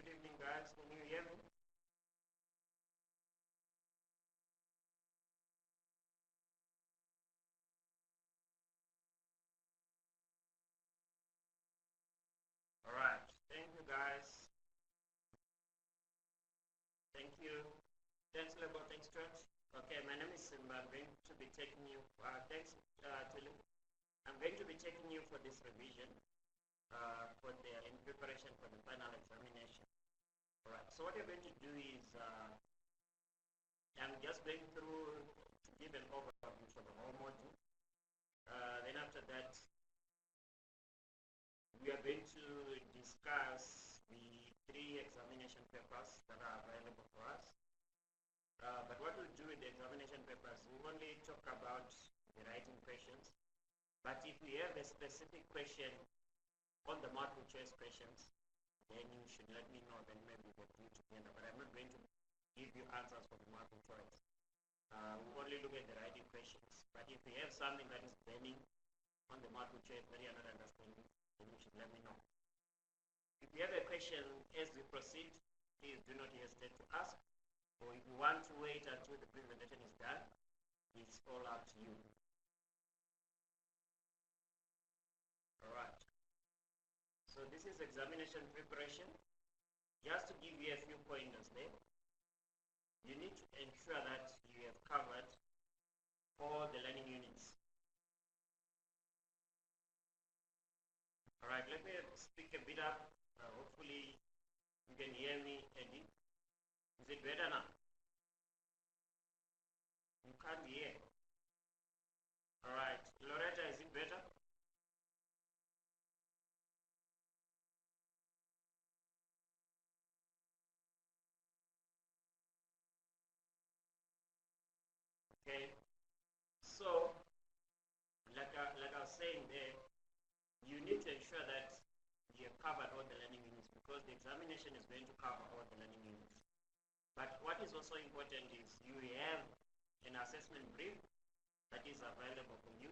Good evening, guys. Can you hear me? All right. Thank you, guys. Thank you. Thanks, Lebo. Thanks, Church. Okay, my name is Simba. I'm going to be taking you. Thanks, Tilly. I'm going to be taking you for this revision in preparation for the final examination. All right. So what you're going to do is I'm just going through to give an overview for the whole module. Then after that, we are going to discuss the 3 examination papers that are available for us. But what we'll do with the examination papers, we only talk about the writing questions. But if we have a specific question on the multiple choice questions, then you should let me know, then maybe we'll do it together. But I'm not going to give you answers for the multiple choice. We only look at the writing questions. But if we have something that is burning on the multiple choice that you are not understanding, then you should let me know. If you have a question as we proceed, please do not hesitate to ask. Or if you want to wait until the presentation is done, it's all up to you. All right. So this is examination preparation. Just to give you a few pointers there, you need to ensure that you have covered all the learning units. All right, let me speak a bit up. Hopefully you can hear me, Eddie. Is it better now? You can't hear. All right, Loretta, is it better? Okay, so like I was saying there, you need to ensure that you have covered all the learning units because the examination is going to cover all the learning units. But what is also important is you have an assessment brief that is available for you.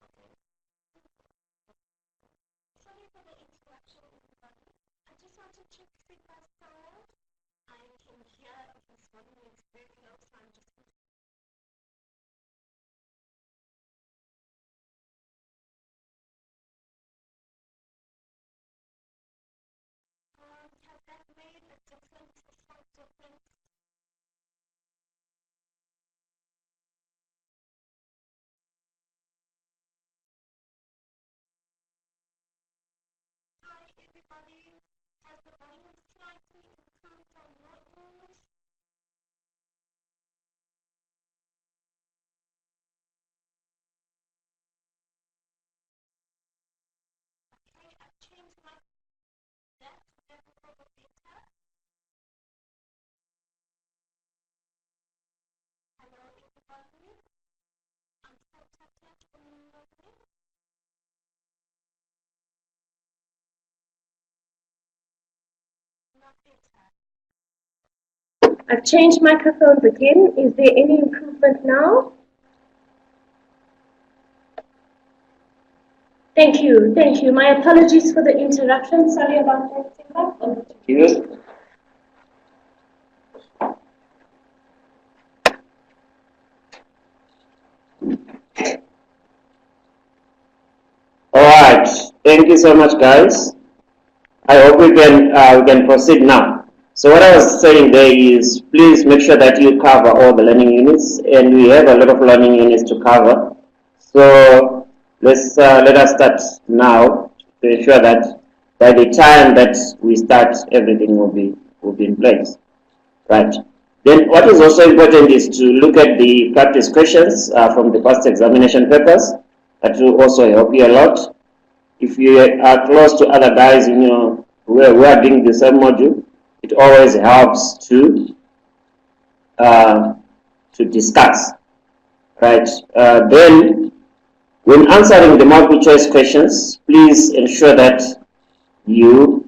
Okay. Sorry for the interruption, everybody. I just want to check feedback sound. I can hear this volume is very low, so I'm just has that made a difference, a slight difference? Hi, everybody. Has the volume slightly improved on your end? Okay, I've changed my depth level for the beta. Hello, everybody. I'm still touching from the not better. I've changed microphones again. Is there any improvement now? Thank you, thank you. My apologies for the interruption. Sorry about that. Yes. All right. Thank you so much, guys. I hope we can proceed now. So what I was saying there is, please make sure that you cover all the learning units, and we have a lot of learning units to cover. So let us start now to ensure that by the time that we start, everything will be in place. Right. Then what is also important is to look at the practice questions from the past examination papers. That will also help you a lot. If you are close to other guys in your who are doing the same module, it always helps to discuss, right? Then, when answering the multiple choice questions, please ensure that you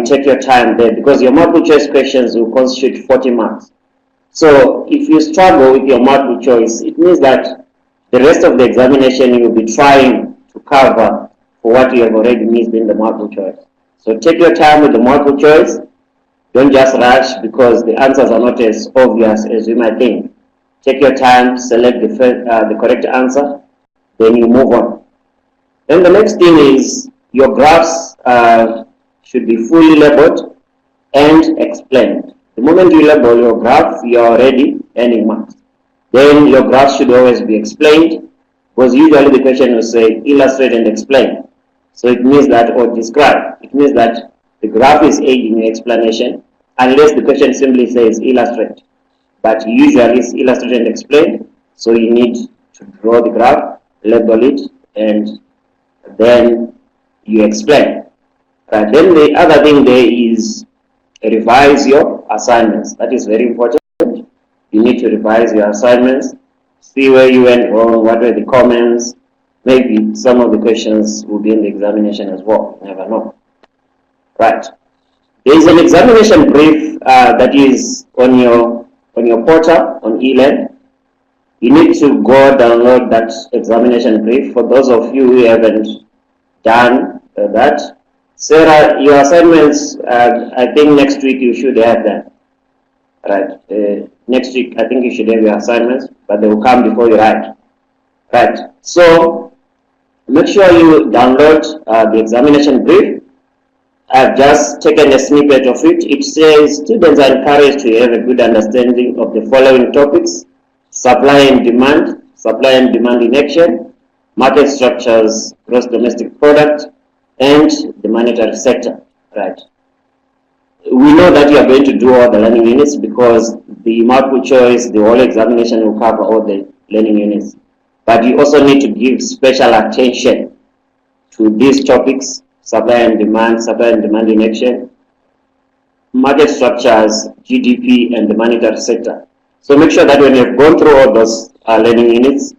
take your time there because your multiple choice questions will constitute 40 marks. So, if you struggle with your multiple choice, it means that the rest of the examination you will be trying to cover for what you have already missed in the multiple choice. So take your time with the multiple choice. Don't just rush because the answers are not as obvious as you might think. Take your time, select the correct answer, then you move on. Then the next thing is your graphs should be fully labeled and explained. The moment you label your graph, you are already earning marks. Then your graph should always be explained, because usually the question will say illustrate and explain. So it means that, or describe, it means that the graph is aiding your explanation, unless the question simply says illustrate. But usually it's illustrate and explain, so you need to draw the graph, label it, and then you explain. Right. Then the other thing there is revise your assignments. That is very important. You need to revise your assignments, see where you went wrong, what were the comments. Maybe some of the questions will be in the examination as well. You never know. Right. There is an examination brief that is on your portal on eLearn. You need to go download that examination brief. For those of you who haven't done that, Sarah, your assignments, I think next week you should have them. Right. Next week, I think you should have your assignments, but they will come before you write. Right. So, make sure you download the examination brief. I've just taken a snippet of it. It says students are encouraged to have a good understanding of the following topics: supply and demand in action, market structures, gross domestic product, and the monetary sector. Right. We know that you are going to do all the learning units because the multiple choice, the whole examination will cover all the learning units. But you also need to give special attention to these topics: supply and demand in action, market structures, GDP, and the monetary sector. So make sure that when you've gone through all those learning units,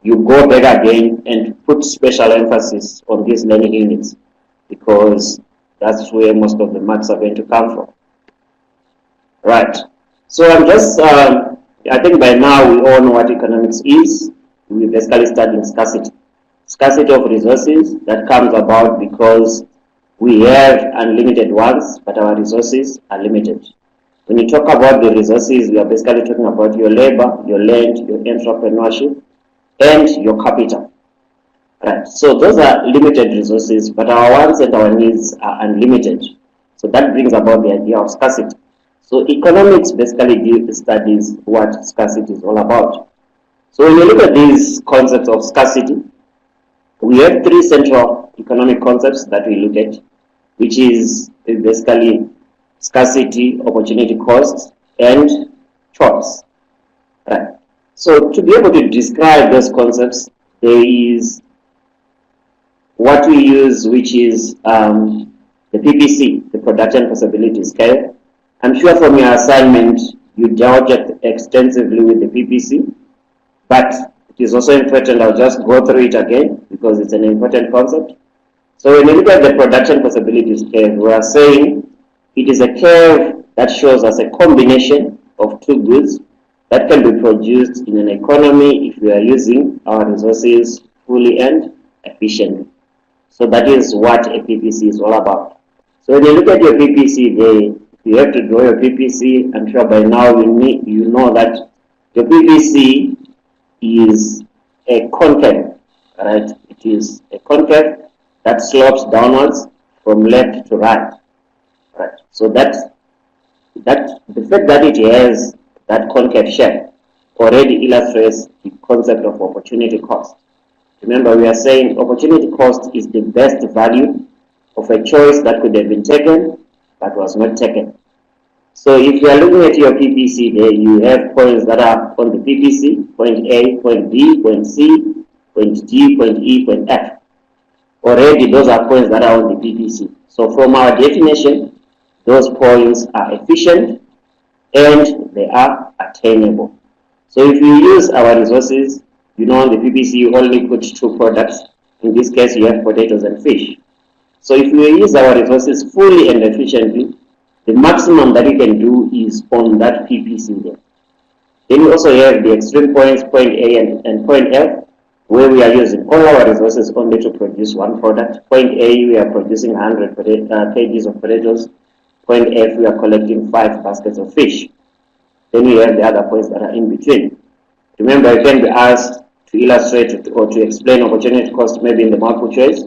you go back again and put special emphasis on these learning units, because that's where most of the marks are going to come from. Right. So I'm just, I think by now we all know what economics is. We basically studying scarcity. Scarcity of resources that comes about because we have unlimited ones, but our resources are limited. When you talk about the resources, we are basically talking about your labor, your land, your entrepreneurship, and your capital. Right. So those are limited resources, but our wants and our needs are unlimited. So that brings about the idea of scarcity. So economics basically studies what scarcity is all about. So when you look at these concepts of scarcity, we have three central economic concepts that we look at, which is basically scarcity, opportunity cost, and choice. Right. So to be able to describe those concepts, there is what we use, which is the PPC, the production possibility scale. I'm sure from your assignment you dealt extensively with the PPC, but it is also important. I'll just go through it again because it's an important concept. So when you look at the production possibility scale, we are saying it is a curve that shows us a combination of two goods that can be produced in an economy if we are using our resources fully and efficiently. So that is what a PPC is all about. So when you look at your PPC, you have to draw your PPC. I'm sure by now you know that your PPC is a concave, right? It is a concave that slopes downwards from left to right, right? So the fact that it has that concave shape already illustrates the concept of opportunity cost. Remember, we are saying opportunity cost is the best value of a choice that could have been taken but was not taken. So if you are looking at your PPC there, you have points that are on the PPC, point A, point B, point C, point D, point E, point F. Already those are points that are on the PPC. So from our definition, those points are efficient and they are attainable. So if you use our resources, you know on the PPC you only put two products. In this case you have potatoes and fish. So if we use our resources fully and efficiently, the maximum that you can do is on that PPC there. Then you also have the extreme points, point A and point F. where we are using all our resources only to produce one product. Point A, we are producing 100 kgs of potatoes. Point F, we are collecting 5 baskets of fish. Then we have the other points that are in between. Remember, you can be asked to illustrate or to explain opportunity cost maybe in the multiple choice.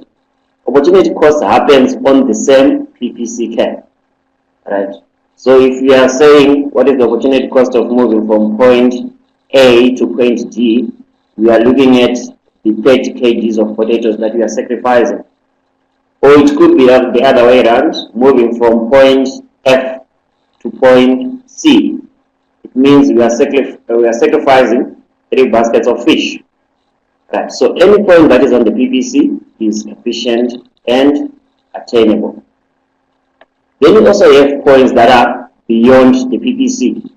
Opportunity cost happens on the same PPC curve, right? So if we are saying what is the opportunity cost of moving from point A to point D, we are looking at the 30 kgs of potatoes that we are sacrificing. Or it could be the other way around, moving from point F to point C. It means we are sacrificing 3 baskets of fish. Right. So any point that is on the PPC is efficient and attainable. Then you also have points that are beyond the PPC.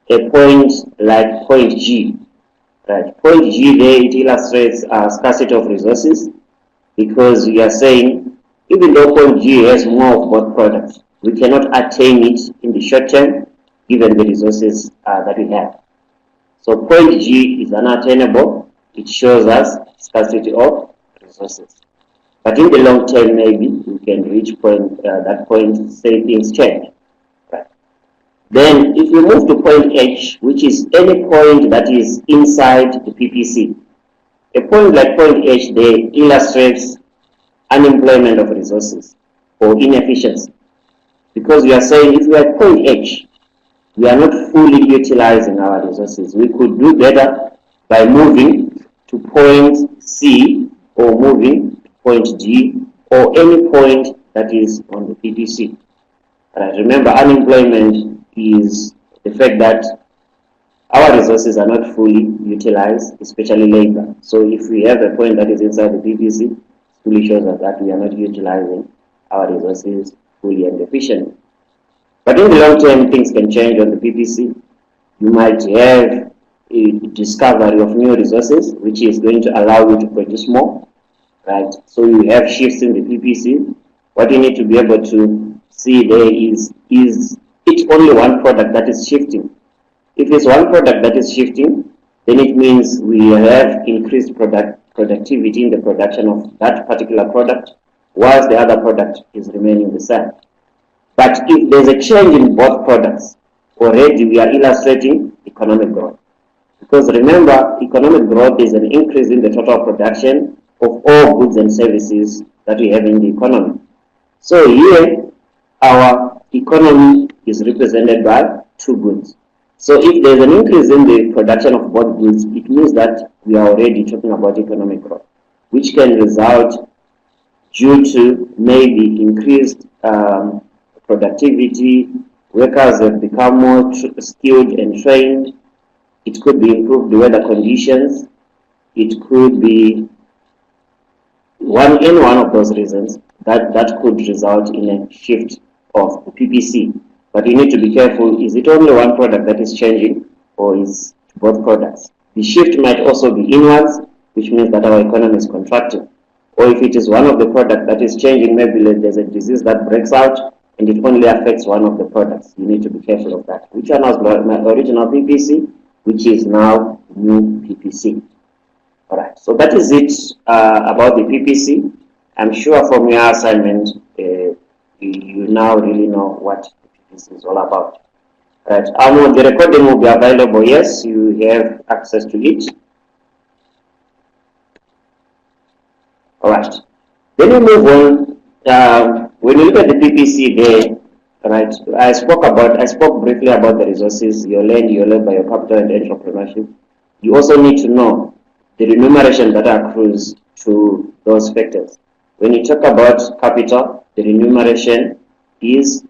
A point like point G. Right. Point G there, it illustrates a scarcity of resources, because we are saying even though point G has more of both products, we cannot attain it in the short term given the resources that we have. So point G is unattainable. It shows us scarcity of resources. But in the long term, maybe we can reach that point, say things change. Right. Then if we move to point H, which is any point that is inside the PPC, a point like point H there illustrates unemployment of resources or inefficiency. Because we are saying if we are at point H, we are not fully utilizing our resources. We could do better by moving to point C or moving to point D or any point that is on the PPC. Remember, unemployment is the fact that our resources are not fully utilized, especially labor. So if we have a point that is inside the PPC, it fully shows us that we are not utilizing our resources fully and efficiently. But in the long term, things can change on the PPC. You might have a discovery of new resources, which is going to allow you to produce more, right? So you have shifts in the PPC. What you need to be able to see there is it only one product that is shifting? If it's one product that is shifting, then it means we have increased productivity in the production of that particular product, whilst the other product is remaining the same. But if there's a change in both products, already we are illustrating economic growth. Because remember, economic growth is an increase in the total production of all goods and services that we have in the economy. So here, our economy is represented by 2 goods. So if there's an increase in the production of both goods, it means that we are already talking about economic growth, which can result due to maybe increased productivity, workers have become more skilled and trained. It could be improved weather conditions. It could be one of those reasons that could result in a shift of the PPC. But you need to be careful, is it only one product that is changing or is both products? The shift might also be inwards, which means that our economy is contracting. Or if it is one of the products that is changing, maybe there's a disease that breaks out and it only affects one of the products. You need to be careful of that. Which one was my original PPC, which is now new PPC. Alright, so that is it about the PPC. I'm sure from your assignment, you now really know what the PPC is all about. Right, the recording will be available. Yes, you have access to it. Alright, then we move on. When you look at the PPC there, right, I spoke briefly about the resources, your land, your labor, your capital, and entrepreneurship. You also need to know the remuneration that accrues to those factors. When you talk about capital, the remuneration is,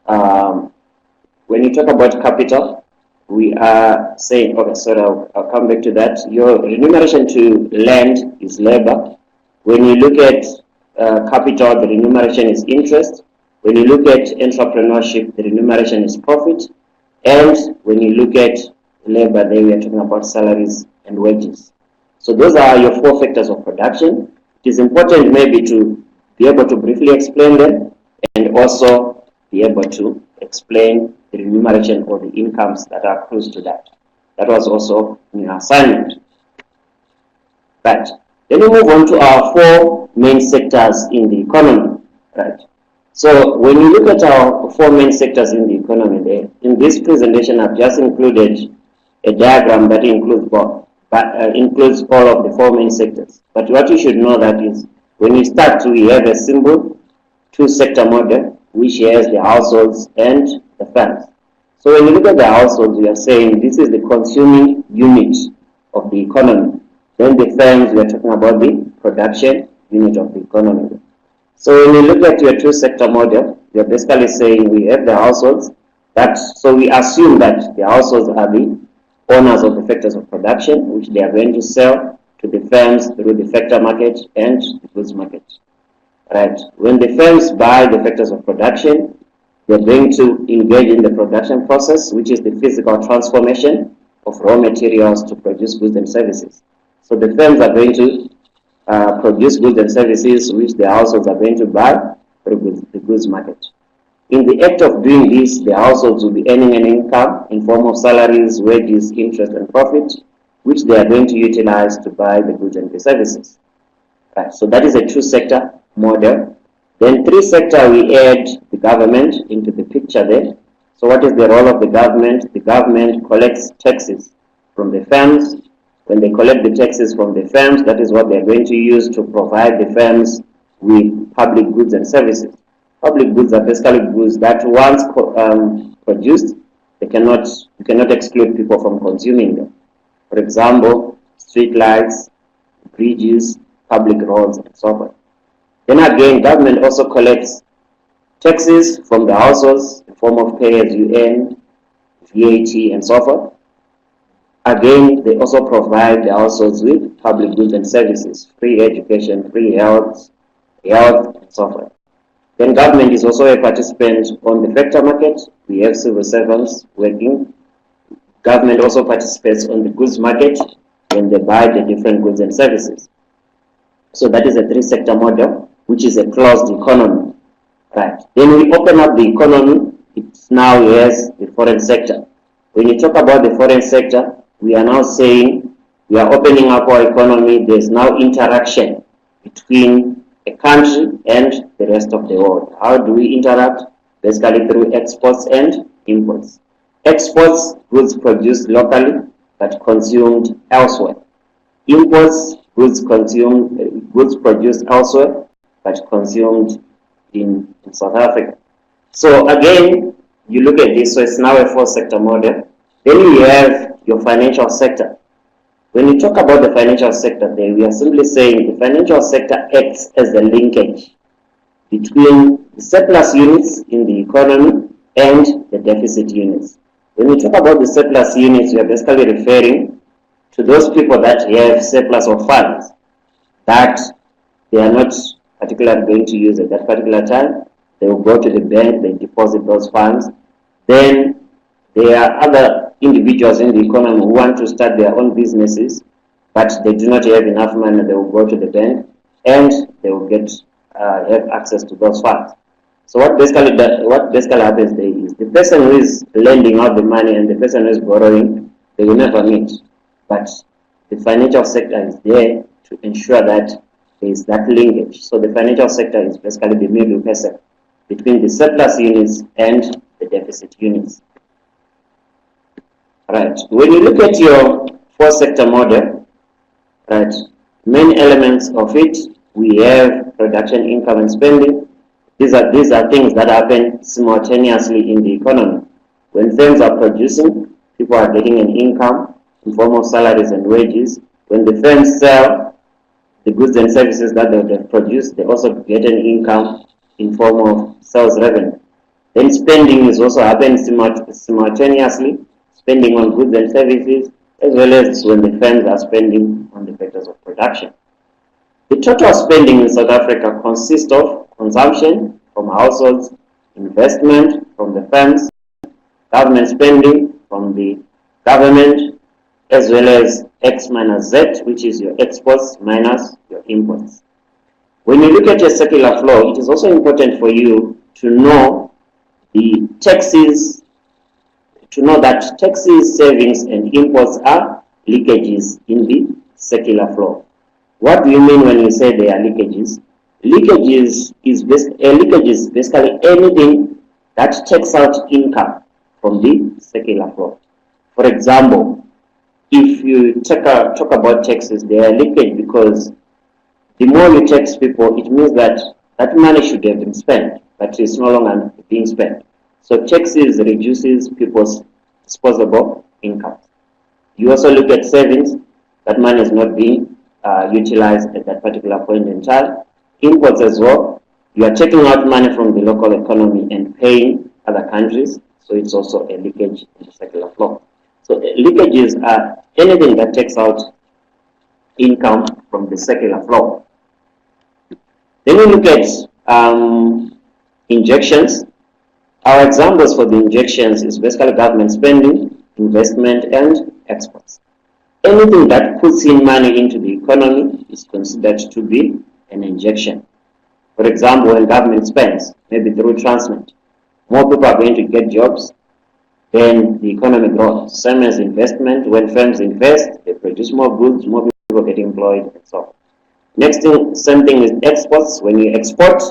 when you talk about capital, we are saying, okay, so I'll come back to that. Your remuneration to land is labor. When you look at capital, the remuneration is interest. When you look at entrepreneurship, the remuneration is profit. And when you look at labor, then we are talking about salaries and wages. So those are your 4 factors of production. It is important maybe to be able to briefly explain them and also be able to explain the remuneration or the incomes that are accrued to that. That was also in your assignment. Right. Then we move on to our four main sectors in the economy. Right. So when you look at our four main sectors in the economy there, in this presentation I've just included a diagram that includes both, includes all of the four main sectors. But what you should know that is when you start, we have a simple two-sector model which has the households and the firms. So when you look at the households, we are saying this is the consuming unit of the economy. Then the firms, we are talking about the production unit of the economy. So when you look at your two-sector model, you're basically saying we have the households. So we assume that the households are the owners of the factors of production, which they are going to sell to the firms through the factor market and the goods market. Right. When the firms buy the factors of production, they're going to engage in the production process, which is the physical transformation of raw materials to produce goods and services. So the firms are going to produce goods and services which the households are going to buy through the goods market. In the act of doing this, the households will be earning an income in form of salaries, wages, interest, and profit, which they are going to utilize to buy the goods and the services. Right. So that is a two-sector model. Then three-sector, we add the government into the picture there. So what is the role of the government? The government collects taxes from the firms. When they collect the taxes from the firms, that is what they're going to use to provide the firms with public goods and services. Public goods are basically goods that once produced, you cannot exclude people from consuming them. For example, street lights, bridges, public roads, and so forth. Then again, government also collects taxes from the households in form of pay-as-you-earn, VAT, and so forth. Again, they also provide the households with public goods and services, free education, free health, and so forth. Then government is also a participant on the factor market. We have civil servants working. Government also participates on the goods market when they buy the different goods and services. So that is a three-sector model, which is a closed economy. Right. Then we open up the economy. It's now has the foreign sector. When you talk about the foreign sector, we are now saying we are opening up our economy. There's now interaction between a country and the rest of the world. How do we interact? Basically through exports and imports. Exports, goods produced locally but consumed elsewhere. Imports, goods produced elsewhere but consumed in South Africa. So again, you look at this, so it's now a four-sector model. Then you have your financial sector. When you talk about the financial sector, there we are simply saying the financial sector acts as the linkage between the surplus units in the economy and the deficit units. When we talk about the surplus units, we are basically referring to those people that have surplus of funds that they are not particularly going to use at that particular time. They will go to the bank, they deposit those funds. Then there are other individuals in the economy who want to start their own businesses, but they do not have enough money. They will go to the bank and they will have access to those funds. So what basically happens there is the person who is lending out the money and the person who is borrowing, they will never meet. But the financial sector is there to ensure that there is that linkage. So the financial sector is basically the middle person between the surplus units and the deficit units. Right. When you look at your four-sector model, right, main elements of it, we have production, income, and spending. These are things that happen simultaneously in the economy. When firms are producing, people are getting an income in form of salaries and wages. When the firms sell the goods and services that they have produced, they also get an income in form of sales revenue. Then spending is also happening simultaneously, spending on goods and services, as well as when the firms are spending on the factors of production. The total spending in South Africa consists of consumption from households, investment from the firms, government spending from the government, as well as X minus Z, which is your exports minus your imports. When you look at your circular flow, it is also important for you to know the taxes, to know that taxes, savings, and imports are leakages in the circular flow. What do you mean when you say they are leakages? Leakage is basically anything that takes out income from the circular flow. For example, if you talk about taxes, they are leakage because the more you tax people, it means that that money should have been spent, but it's no longer being spent. So taxes reduces people's disposable income. You also look at savings, that money is not being utilized at that particular point in time. Imports as well, you are taking out money from the local economy and paying other countries, so it's also a leakage in the circular flow. So leakages are anything that takes out income from the circular flow. Then we look at injections. Our examples for the injections is basically government spending, investment, and exports. Anything that puts in money into the economy is considered to be an injection. For example, when government spends, maybe through transnet, more people are going to get jobs, then the economy grows. Same as investment, when firms invest, they produce more goods, more people get employed, and so on. Next thing, same thing with exports. When you export,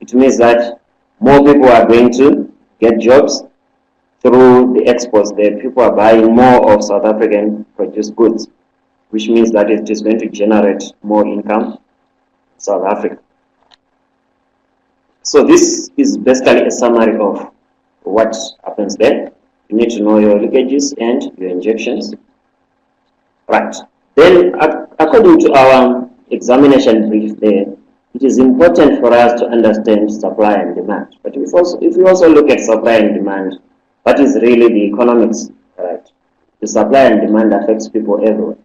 it means that more people are going to get jobs through the exports. The people are buying more of South African produced goods, which means that it is going to generate more income in South Africa. So this is basically a summary of what happens there. You need to know your leakages and your injections. Right. Then, according to our examination brief there, it is important for us to understand supply and demand. But if we also look at supply and demand, what is really the economics? Right? The supply and demand affects people everywhere.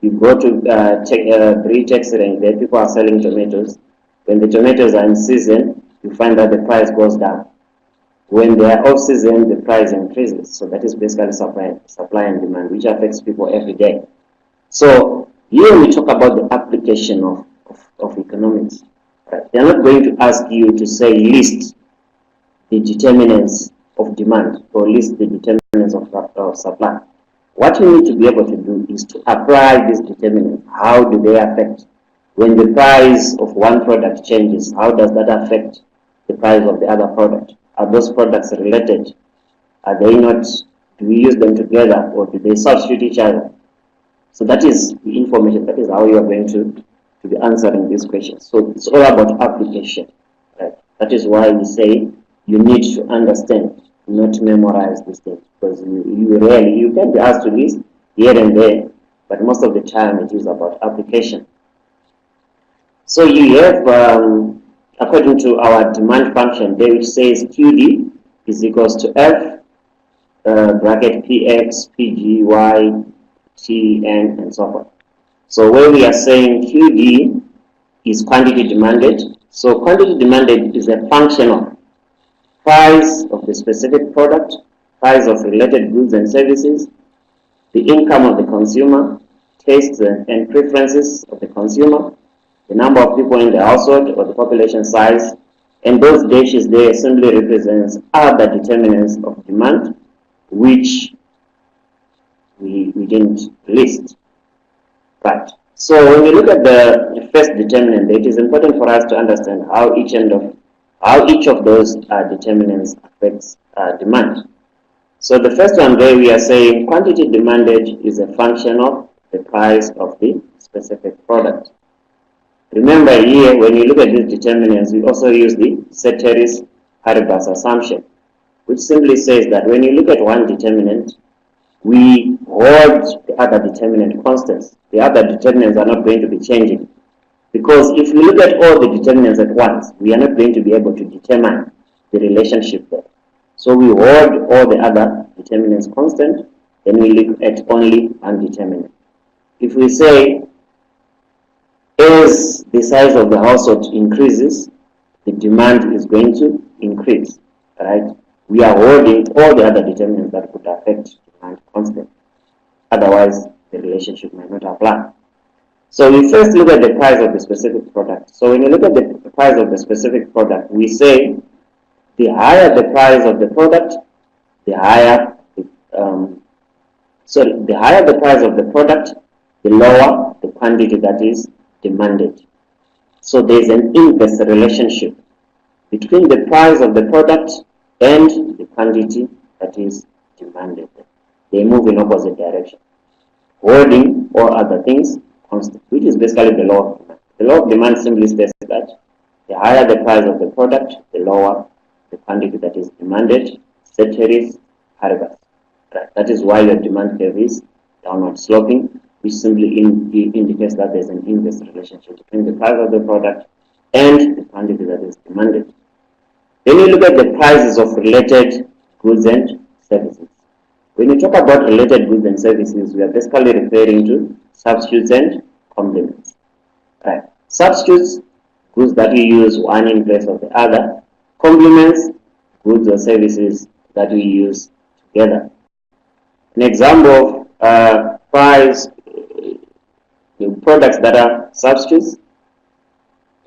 You go to British range, there people are selling tomatoes. When the tomatoes are in season, you find that the price goes down. When they are off season, the price increases. So that is basically supply and demand, which affects people every day. So here we talk about the application of economics. Right? They are not going to ask you to say list the determinants of demand or list the determinants of supply. What you need to be able to do is to apply these determinants. How do they affect? When the price of one product changes, how does that affect the price of the other product? Are those products related? Are they not? Do we use them together or do they substitute each other? So that is the information, that is how you are going to be answering these questions. So it's all about application. Right? That is why we say you need to understand, not memorize these things. Because you can be asked to list here and there, but most of the time it is about application. So you have, according to our demand function there, which says QD is equals to F, bracket PX, PG, Y, T, N, and so forth. So where we are saying QD is quantity demanded. So quantity demanded is a function of price of the specific product, price of related goods and services, the income of the consumer, tastes and preferences of the consumer, the number of people in the household or the population size, and those dashes there simply represents other determinants of demand which we didn't list. Right. So when we look at the first determinant, it is important for us to understand how each of those determinants affects demand. So the first one there, we are saying quantity demanded is a function of the price of the specific product. Remember here, when you look at these determinants, we also use the ceteris paribus assumption, which simply says that when you look at one determinant, we hold the other determinant constants. The other determinants are not going to be changing. Because if we look at all the determinants at once, we are not going to be able to determine the relationship there. So we hold all the other determinants constant, then we look at only one determinant. If we say, as the size of the household increases, the demand is going to increase, right? We are holding all the other determinants that could affect demand constant. Otherwise, the relationship might not apply. So we first look at the price of the specific product. So when you look at the price of the specific product, we say the higher the price of the product, the higher the higher the price of the product, the lower the quantity that is demanded. So there is an inverse relationship between the price of the product and the quantity that is demanded. They move in opposite direction. Holding all other things constant, which is basically the law of demand. The law of demand simply states that the higher the price of the product, the lower the quantity that is demanded, ceteris paribus. Right. That is why your demand curve is downward sloping, which simply indicates that there's an inverse relationship between the price of the product and the quantity that is demanded. Then you look at the prices of related goods and services. When you talk about related goods and services, we are basically referring to substitutes and complements. Right. Substitutes, goods that we use one in place of the other. Complements, goods or services that we use together. An example of price products that are substitutes,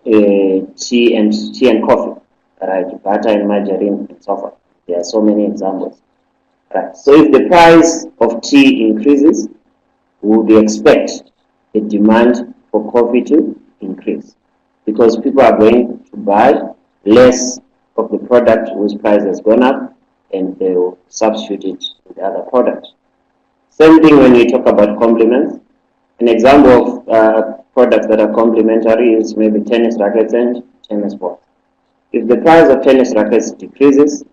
tea and coffee, right? Butter and margarine and so forth. There are so many examples. Right. So if the price of tea increases, we would expect the demand for coffee to increase because people are going to buy less of the product whose price has gone up and they will substitute it with the other product. Same thing when we talk about complements. An example of products that are complementary is maybe tennis rackets and tennis balls. If the price of tennis rackets decreases,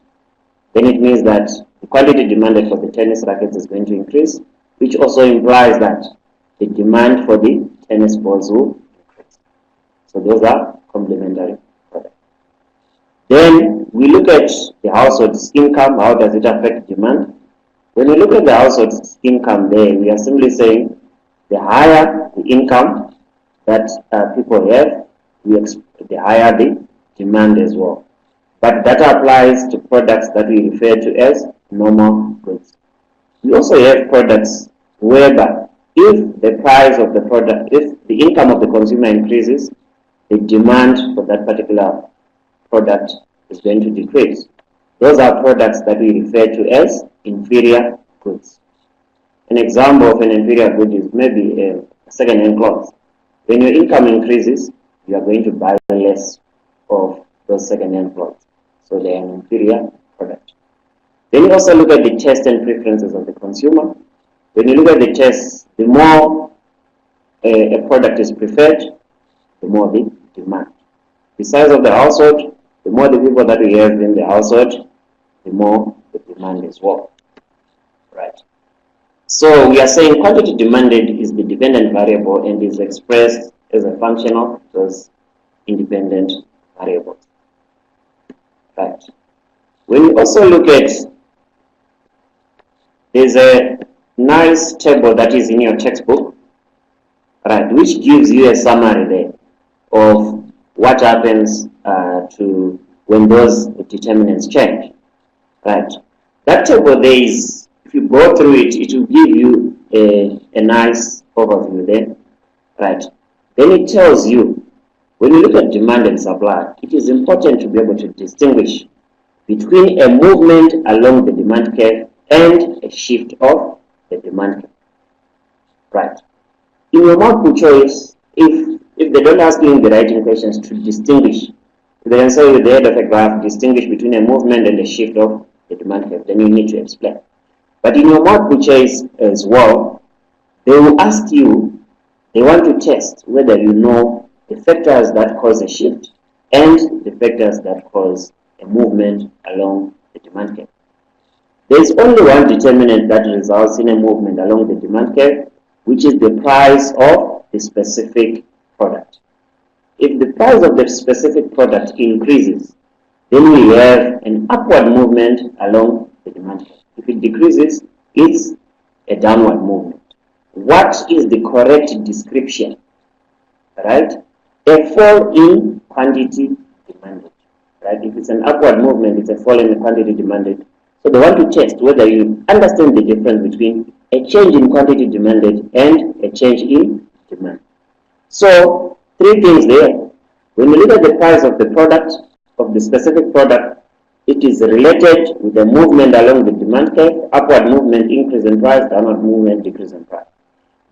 then it means that the quantity demanded for the tennis rackets is going to increase, which also implies that the demand for the tennis balls will increase. So those are complementary products. Then we look at the household's income. How does it affect demand? When we look at the household's income there, we are simply saying the higher the income that people have, the higher the demand as well. But that applies to products that we refer to as normal goods. We also have products whereby if the price of the product, if the income of the consumer increases, the demand for that particular product is going to decrease. Those are products that we refer to as inferior goods. An example of an inferior good is maybe a second-hand clothes. When your income increases, you are going to buy less of those second-hand clothes. So they are an inferior product. Then you also look at the taste and preferences of the consumer. When you look at the taste, the more a product is preferred, the more the demand. The size of the household, the more the people that we have in the household, the more the demand as well. Right. So we are saying quantity demanded is the dependent variable and is expressed as a function of those independent variables. Right. When you also look at, there's a nice table that is in your textbook, right, which gives you a summary there of what happens to when those determinants change. Right. That table there is, if you go through it, it will give you a nice overview there. Right. Then it tells you, when you look at demand and supply, it is important to be able to distinguish between a movement along the demand curve and a shift of the demand curve. Right. In your multiple choice, if they don't ask you in the writing questions to distinguish, they can say with the head of a graph, distinguish between a movement and a shift of the demand curve, then you need to explain. But in your multiple choice as well, they will ask you, they want to test whether you know the factors that cause a shift and the factors that cause a movement along the demand curve. There is only one determinant that results in a movement along the demand curve, which is the price of the specific product. If the price of the specific product increases, then we have an upward movement along the demand curve. If it decreases, it's a downward movement. What is the correct description? Right? A fall in quantity demanded. Right? If it's an upward movement, it's a fall in the quantity demanded. So they want to test whether you understand the difference between a change in quantity demanded and a change in demand. So, three things there. When you look at the price of the product, of the specific product, it is related with the movement along the demand curve, upward movement, increase in price, downward movement, decrease in price.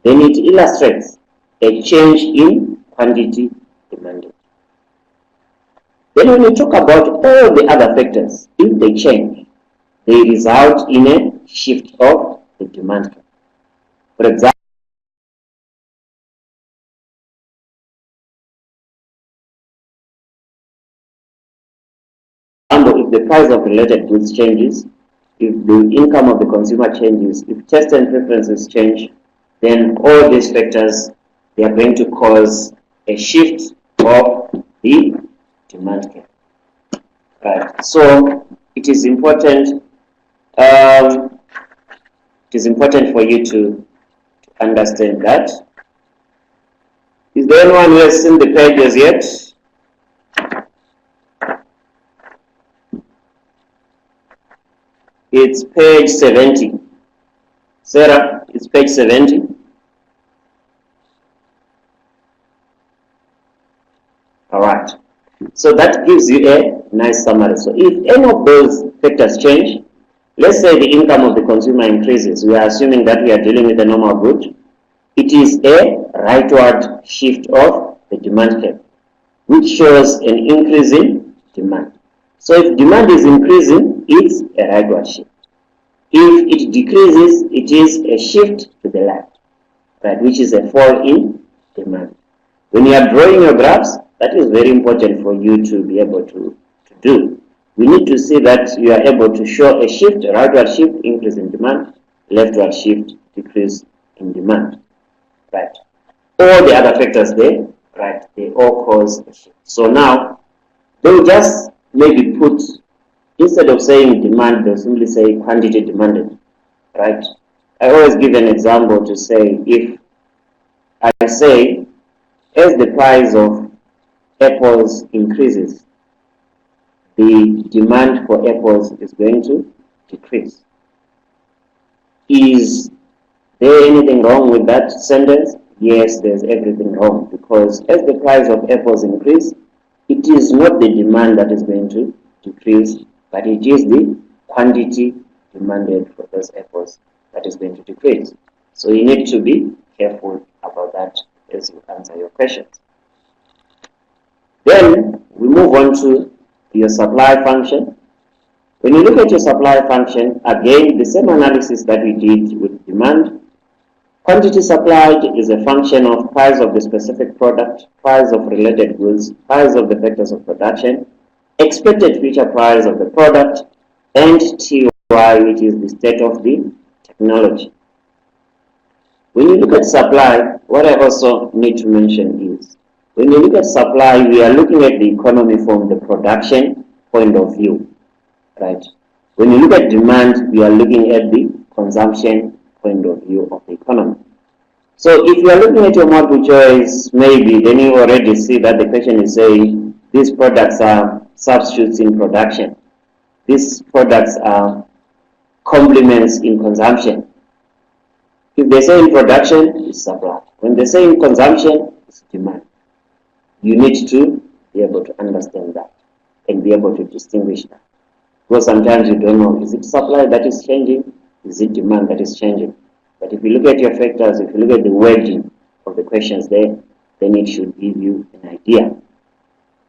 Then it illustrates a change in quantity demanded. Then when we talk about all the other factors, if they change, they result in a shift of the demand curve. For example, if the price of related goods changes, if the income of the consumer changes, if tastes and preferences change, then all these factors, they are going to cause a shift of the demand curve. Right. So it is important. It is important for you to understand that. Is there anyone who has seen the pages yet? It's page 70. Sarah, it's page 70. All right. So that gives you a nice summary. So if any of those factors change, let's say the income of the consumer increases, we are assuming that we are dealing with a normal good. It is a rightward shift of the demand curve, which shows an increase in demand. So if demand is increasing, it's a rightward shift. If it decreases, it is a shift to the left, right, which is a fall in demand. When you are drawing your graphs, that is very important for you to be able to do. We need to see that you are able to show a shift, a rightward shift, increase in demand, leftward shift, decrease in demand, right? All the other factors there, right, they all cause a shift. So now, they'll just maybe put, instead of saying demand, they'll simply say quantity demanded, right? I always give an example to say, if I say, as the price of apples increases, the demand for apples is going to decrease. Is there anything wrong with that sentence? Yes, there's everything wrong, because as the price of apples increase, it is not the demand that is going to decrease, but it is the quantity demanded for those apples that is going to decrease. So you need to be careful about that as you answer your questions. Then we move on to your supply function. When you look at your supply function, again, the same analysis that we did with demand. Quantity supplied is a function of price of the specific product, price of related goods, price of the factors of production, expected future price of the product, and TY, which is the state of the technology. When you look at supply, what I also need to mention is, when you look at supply, we are looking at the economy from the production point of view, right? When you look at demand, we are looking at the consumption point of view of the economy. So if you are looking at your multiple choice, maybe then you already see that the question is saying these products are substitutes in production. These products are complements in consumption. If they say in production, it's supply. When they say in consumption, it's demand. You need to be able to understand that and be able to distinguish that. Because sometimes you don't know, is it supply that is changing? Is it demand that is changing? But if you look at your factors, if you look at the wording of the questions there, then it should give you an idea.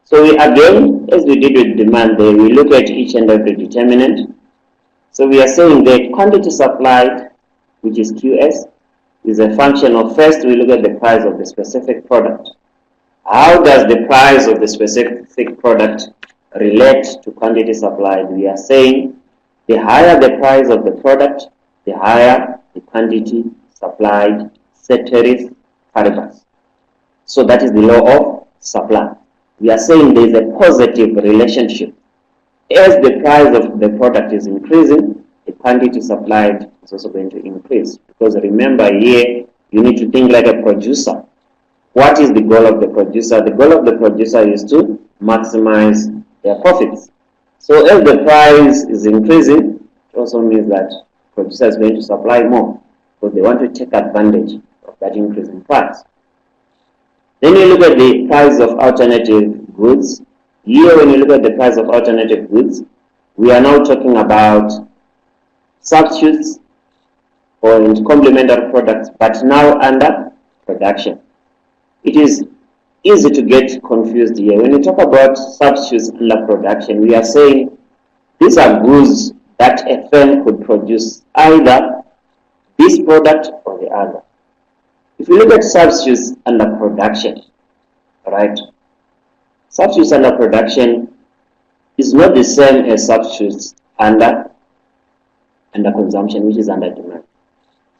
So we, again, as we did with demand there, we look at each and every determinant. So we are saying that quantity supplied, which is QS, is a function of, first we look at the price of the specific product. How does the price of the specific product relate to quantity supplied? We are saying the higher the price of the product, the higher the quantity supplied, ceteris paribus. So that is the law of supply. We are saying there is a positive relationship. As the price of the product is increasing, the quantity supplied is also going to increase. Because remember here, you need to think like a producer. What is the goal of the producer? The goal of the producer is to maximize their profits. So as the price is increasing, it also means that the producer is going to supply more because they want to take advantage of that increase in price. Then you look at the price of alternative goods. Here, when you look at the price of alternative goods, we are now talking about substitutes or complementary products, but now under production. It is easy to get confused here. When we talk about substitutes under production, we are saying these are goods that a firm could produce either this product or the other. If you look at substitutes under production, right? Substitutes under production is not the same as substitutes under consumption, which is under demand.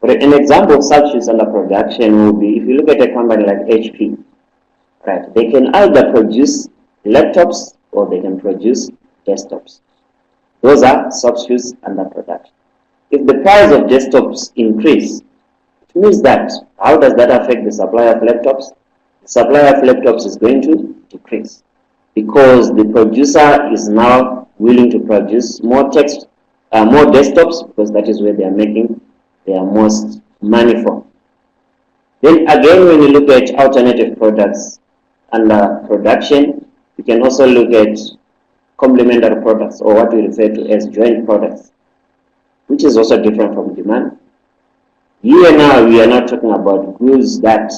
For an example of substitutes under production will be, if you look at a company like HP, right? They can either produce laptops or they can produce desktops. Those are substitutes under production. If the price of desktops increase, it means that, how does that affect the supply of laptops? The supply of laptops is going to decrease because the producer is now willing to produce more desktops, because that is where they are making their most money from. Then again, when you look at alternative products under production, you can also look at complementary products, or what we refer to as joint products, which is also different from demand. Here now, we are not talking about goods that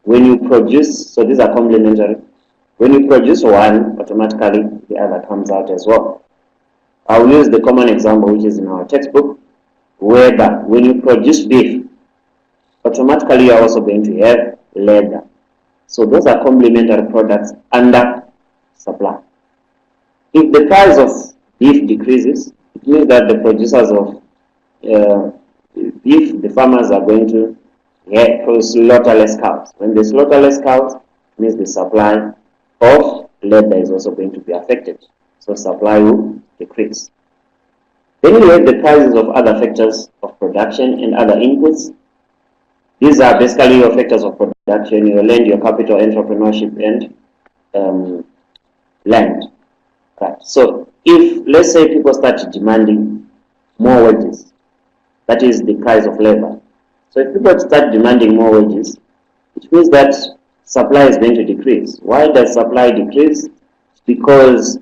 when you produce, so these are complementary. When you produce one, automatically the other comes out as well. I'll use the common example which is in our textbook, whereby when you produce beef, automatically you are also going to have leather. So those are complementary products under supply. If the price of beef decreases, it means that the producers of beef, the farmers are going to slaughter less cows. When they slaughter less cows, it means the supply of leather is also going to be affected. So supply will decrease. Then you have the prices of other factors of production and other inputs. These are basically your factors of production: your land, your capital, entrepreneurship, and land. Right. So if, let's say, people start demanding more wages, that is the price of labor. So if people start demanding more wages, it means that supply is going to decrease. Why does supply decrease? Because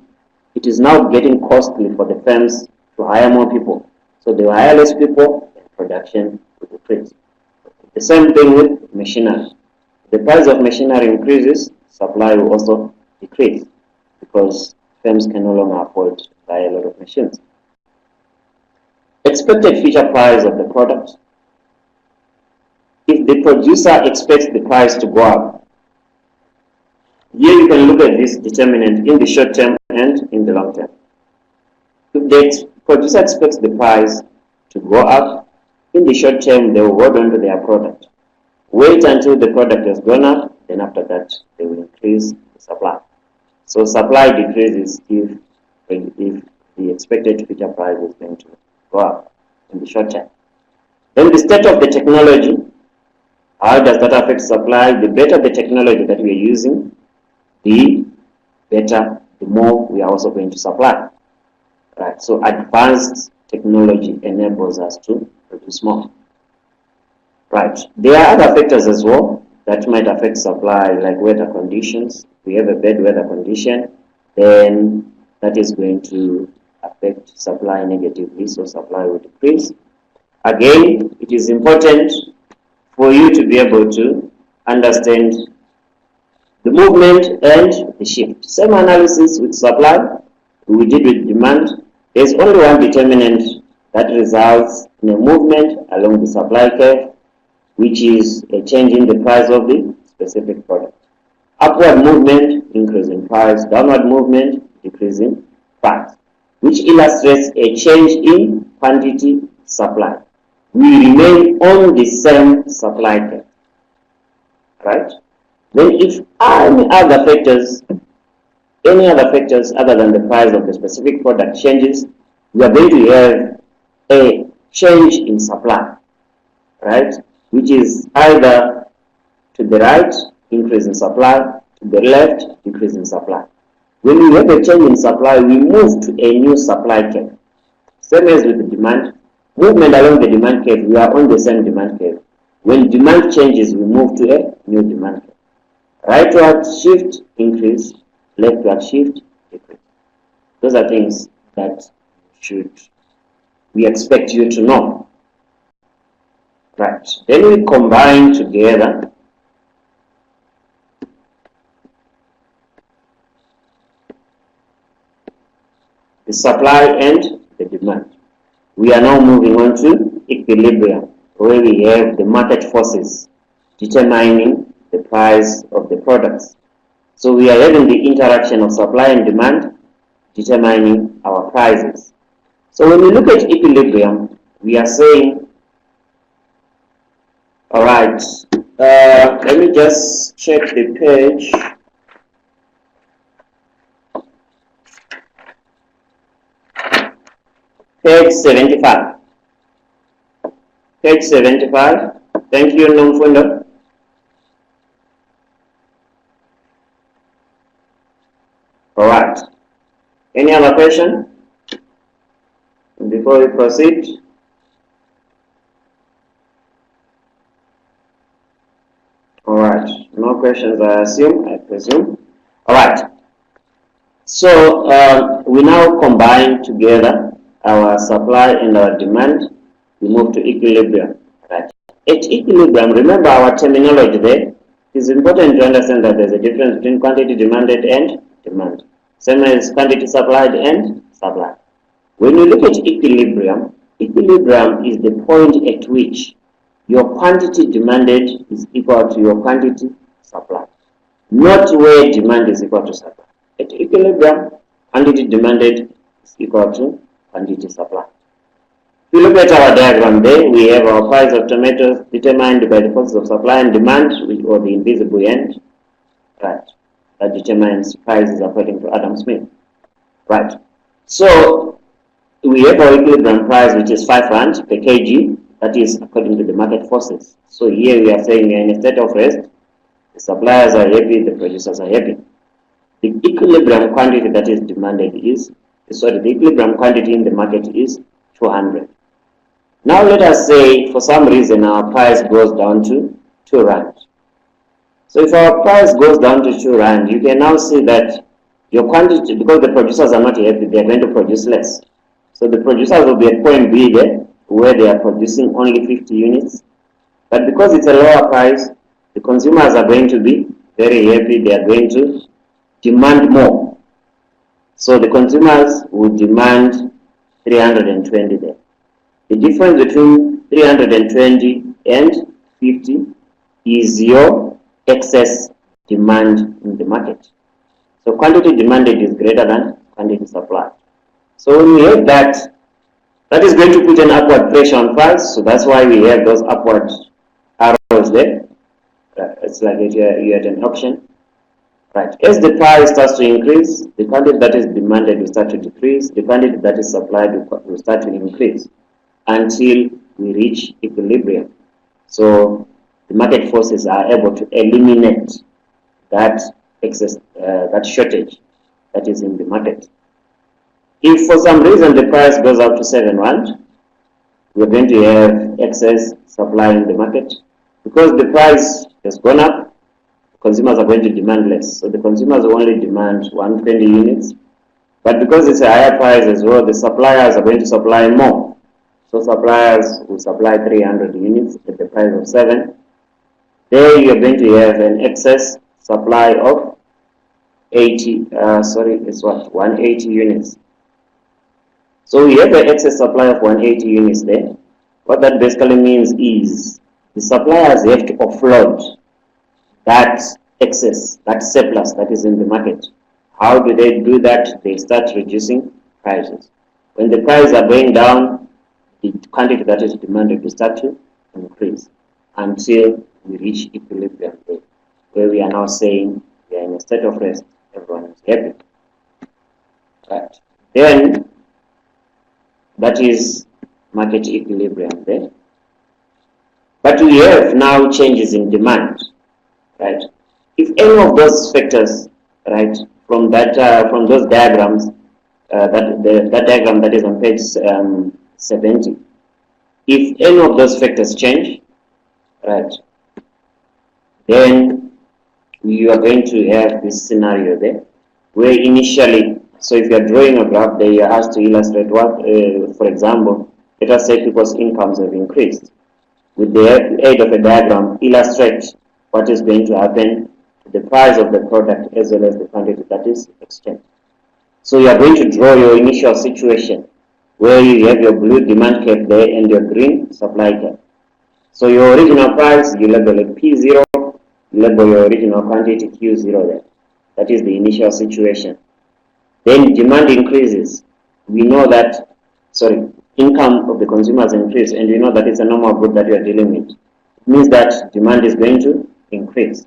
it is now getting costly for the firms to hire more people. So they will hire less people, and production will decrease. The same thing with machinery. The price of machinery increases, supply will also decrease because firms can no longer afford to buy a lot of machines. Expected future price of the product. If the producer expects the price to go up, here you can look at this determinant in the short term and in the long term. If the producer expects the price to go up, in the short term they will hold on to their product. Wait until the product has gone up, then after that they will increase the supply. So supply decreases if the expected future price is going to go up in the short term. Then the state of the technology. How does that affect supply? The better the technology that we are using, the better, the more we are also going to supply. Right. So advanced technology enables us to produce more. Right. There are other factors as well that might affect supply, like weather conditions. If we have a bad weather condition, then that is going to affect supply negatively, so supply will decrease. Again, it is important for you to be able to understand the movement and the shift. Same analysis with supply we did with demand. There's only one determinant that results in a movement along the supply curve, which is a change in the price of the specific product. Upward movement, increase in price. Downward movement, decrease in price, which illustrates a change in quantity supply. We remain on the same supply curve. Right? Then if any other factors other than the price of the specific product changes, we are going to have a change in supply, right? Which is either to the right, increase in supply, to the left, decrease in supply. When we have a change in supply, we move to a new supply curve. Same as with the demand. Movement along the demand curve, we are on the same demand curve. When demand changes, we move to a new demand curve. Rightward shift, increase. Leftward shift, decrease. Those are things that we expect you to know. Right. Then we combine together the supply and the demand. We are now moving on to equilibrium, where we have the market forces determining the price of the products. So we are having the interaction of supply and demand determining our prices. So when we look at equilibrium, we are saying, all right, let me just check the page. Page 75. Page 75. Thank you, Nomfundo. All right. Any other question before we proceed? All right. No questions, I presume. All right. So we now combine together our supply and our demand. We move to equilibrium. Right. At equilibrium, remember our terminology there. It's important to understand that there's a difference between quantity demanded and demand. Same as quantity supplied and supply. When you look at equilibrium, equilibrium is the point at which your quantity demanded is equal to your quantity supplied, not where demand is equal to supply. At equilibrium, quantity demanded is equal to quantity supplied. If you look at our diagram there, we have our price of tomatoes determined by the forces of supply and demand, or the invisible end, right? That determines prices according to Adam Smith, right? So we have our equilibrium price, which is 5 rand per kg. That is according to the market forces. So here we are saying we are in a state of rest. The suppliers are happy, the producers are happy. The equilibrium quantity that is demanded is, the equilibrium quantity in the market is 200. Now let us say for some reason our price goes down to 2 rand. So if our price goes down to 2 rand, you can now see that your quantity, because the producers are not happy, they are going to produce less. So the producers will be at point B there, where they are producing only 50 units. But because it's a lower price, the consumers are going to be very happy, they are going to demand more. So the consumers will demand 320 there. The difference between 320 and 50 is your excess demand in the market. So quantity demanded is greater than quantity supplied. So when we have that, that is going to put an upward pressure on price. So that's why we have those upward arrows there. It's like you had an option. Right. As the price starts to increase, the quantity that is demanded will start to decrease. The quantity that is supplied will start to increase until we reach equilibrium. So the market forces are able to eliminate that excess, that shortage that is in the market. If for some reason the price goes up to 7 rand, we're going to have excess supply in the market. Because the price has gone up, consumers are going to demand less. So the consumers will only demand 120 units. But because it's a higher price as well, the suppliers are going to supply more. So suppliers will supply 300 units at the price of 7. There you're going to have an excess supply of 180 units. So we have an excess supply of 180 units there. What that basically means is the suppliers have to offload that excess, that surplus that is in the market. How do they do that? They start reducing prices. When the prices are going down, the quantity that is demanded will start to increase until we reach equilibrium, where we are now saying we are in a state of rest. Everyone is happy. Right. Then that is market equilibrium there. But we have now changes in demand. Right. If any of those factors, right, from those diagrams, that diagram that is on page 70, if any of those factors change, right, then you are going to have this scenario there, where initially, so if you are drawing a graph, they are asked to illustrate what, for example, let us say people's incomes have increased. With the aid of a diagram, illustrate what is going to happen to the price of the product as well as the quantity that is exchanged. So you are going to draw your initial situation where you have your blue demand curve there and your green supply curve. So your original price, you label it P0, you label your original quantity Q0 there. That is the initial situation. Then demand increases. We know that, income of the consumers increase, and we know that it's a normal good that we are dealing with. It means that demand is going to increase,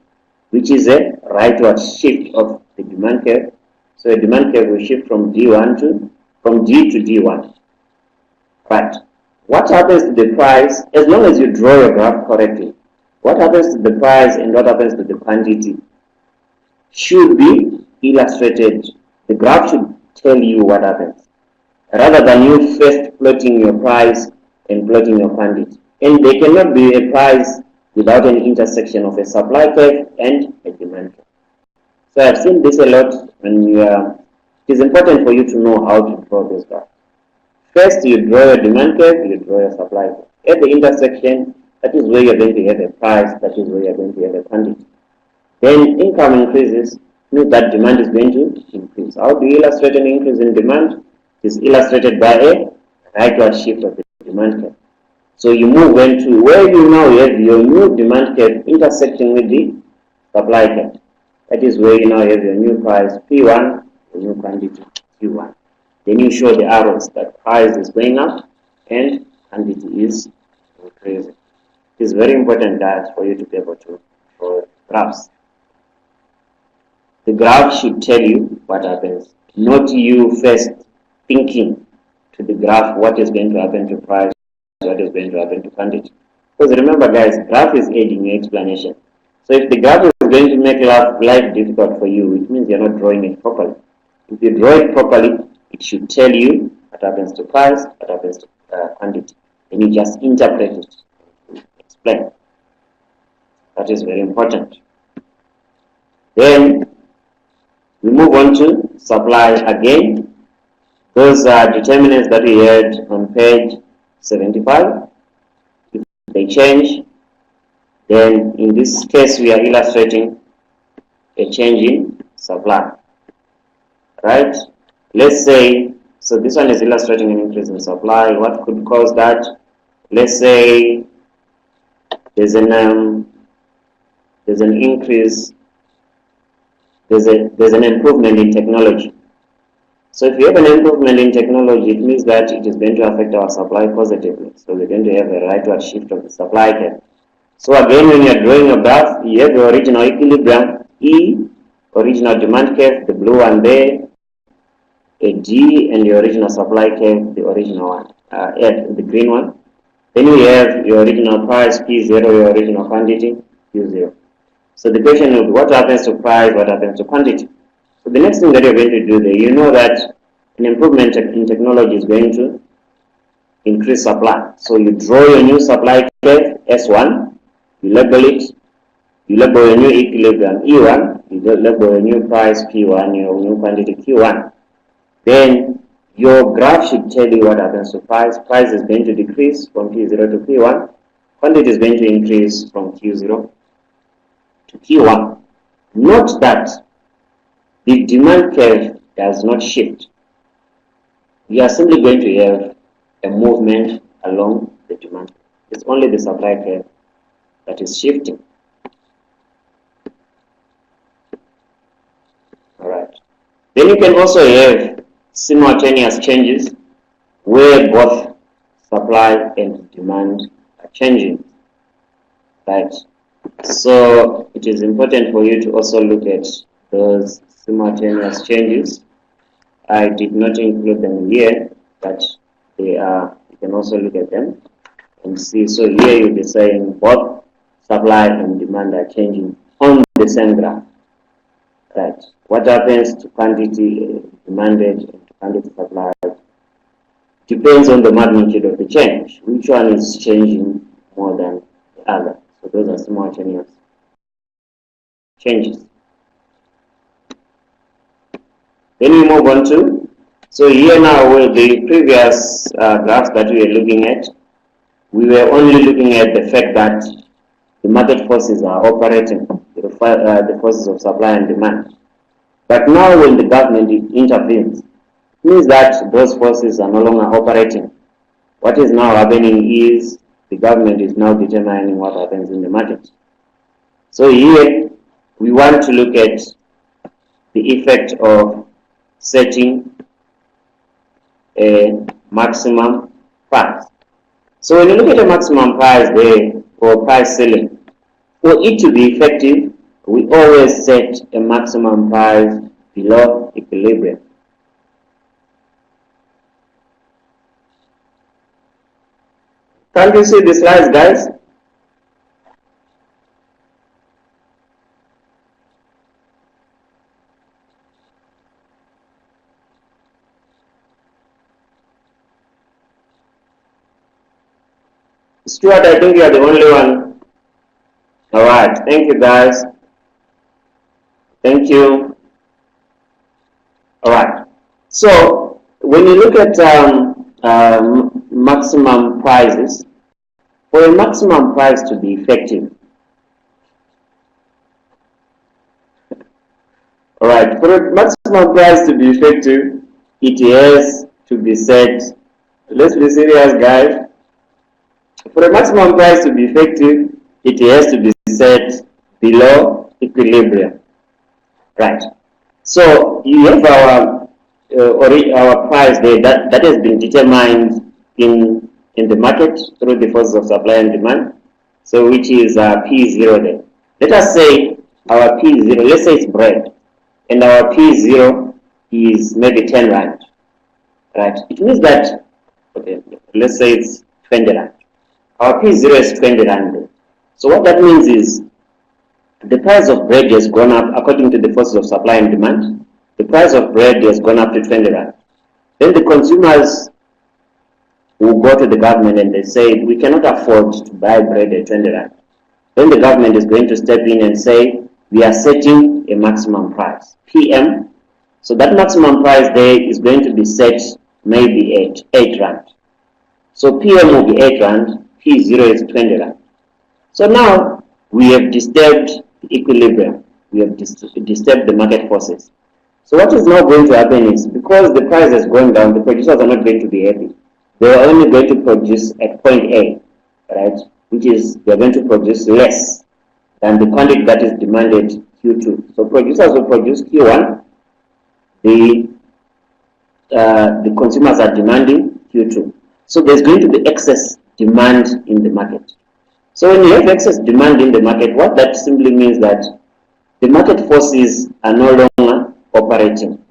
which is a rightward shift of the demand curve. So a demand curve will shift from D to D1. Right. What happens to the price, as long as you draw your graph correctly, what happens to the price and what happens to the quantity should be illustrated. The graph should tell you what happens, rather than you first plotting your price and plotting your quantity. And there cannot be a price without an intersection of a supply curve and a demand curve. So I've seen this a lot when it is important for you to know how to draw this graph. First, you draw your demand curve, you draw your supply curve. At the intersection, that is where you're going to have a price, that is where you're going to have a quantity. Then income increases, means that demand is going to increase. How do you illustrate an increase in demand? It is illustrated by a rightward shift of the demand curve. So you move into where you now have your new demand curve intersecting with the supply curve. That is where you now have your new price P1, your new quantity Q1. Then you show the arrows that price is going up and quantity is increasing. It is very important, guys, for you to be able to draw graphs. The graph should tell you what happens, not you first thinking to the graph what is going to happen to price, what is going to happen to quantity. Because remember, guys, graph is aiding your explanation. So if the graph is going to make life difficult for you, it means you're not drawing it properly. If you draw it properly, it should tell you what happens to price, what happens to quantity. Then you just interpret it, explain. That is very important. Then we move on to supply again. Those are determinants that we had on page 75. If they change, then in this case we are illustrating a change in supply. Right? Let's say, so this one is illustrating an increase in supply. What could cause that? Let's say there's an increase, there's an improvement in technology. So if you have an improvement in technology, it means that it is going to affect our supply positively. So we're going to have a rightward shift of the supply curve. So again, when you're drawing a graph, you have your original equilibrium, E, original demand curve, the blue one there, a D, and your original supply curve, the original one, the green one. Then we have your original price, P0, your original quantity, Q0. So the question will be, what happens to price, what happens to quantity? So the next thing that you're going to do there, you know that an improvement in technology is going to increase supply. So you draw your new supply curve, S1, you label it, you label your new equilibrium, E1, you label your new price, P1, your new quantity, Q1. Then your graph should tell you what happens to price. Price is going to decrease from P0 to P1. Quantity is going to increase from Q0 to Q1. Note that the demand curve does not shift. We are simply going to have a movement along the demand curve. It's only the supply curve that is shifting. Alright. Then you can also have simultaneous changes where both supply and demand are changing. Right. So it is important for you to also look at those simultaneous changes. I did not include them here, but they are, you can also look at them and see. So here you'll be saying both supply and demand are changing on the same graph. Right. What happens to quantity demanded and to quantity supplied depends on the magnitude of the change. Which one is changing more than the other? So those are simultaneous changes. Then we move on to, so here now with the previous graphs that we were looking at, we were only looking at the fact that the market forces are operating, the forces of supply and demand. But now when the government intervenes, it means that those forces are no longer operating. What is now happening is the government is now determining what happens in the market. So here we want to look at the effect of setting a maximum price. So when you look at a maximum price there for price selling, for it to be effective, we always set a maximum price below equilibrium. Can't you see the slides, guys? Stuart, I think you are the only one. All right, thank you, guys. Thank you. All right. So when you look at maximum prices, for a maximum price to be effective, all right, for a maximum price to be effective, it has to be set. Let's be serious, guys. For a maximum price to be effective, it has to be set below equilibrium. Right. So you have our price there that has been determined in the market through the forces of supply and demand. So which is P0 there. Let us say our P0, let's say it's bread, and our P0 is maybe 10 rand. Right. It means that, okay, let's say it's 20 rand. Our P0 is 20 rand there. So what that means is the price of bread has gone up according to the forces of supply and demand. The price of bread has gone up to 20 rand. Then the consumers will go to the government and they say, we cannot afford to buy bread at 20 rand. Then the government is going to step in and say, we are setting a maximum price, PM. So that maximum price there is going to be set maybe at 8 rand. So PM will be 8 rand, P0 is 20 rand. So now we have disturbed the equilibrium. We have disturbed the market forces. So what is now going to happen is, because the price has gone down, the producers are not going to be happy. They are only going to produce at point A, right? Which is, they are going to produce less than the quantity that is demanded Q2. So producers will produce Q1. The consumers are demanding Q2. So there's going to be excess demand in the market. So when you have excess demand in the market, what that simply means that the market forces are no longer operating.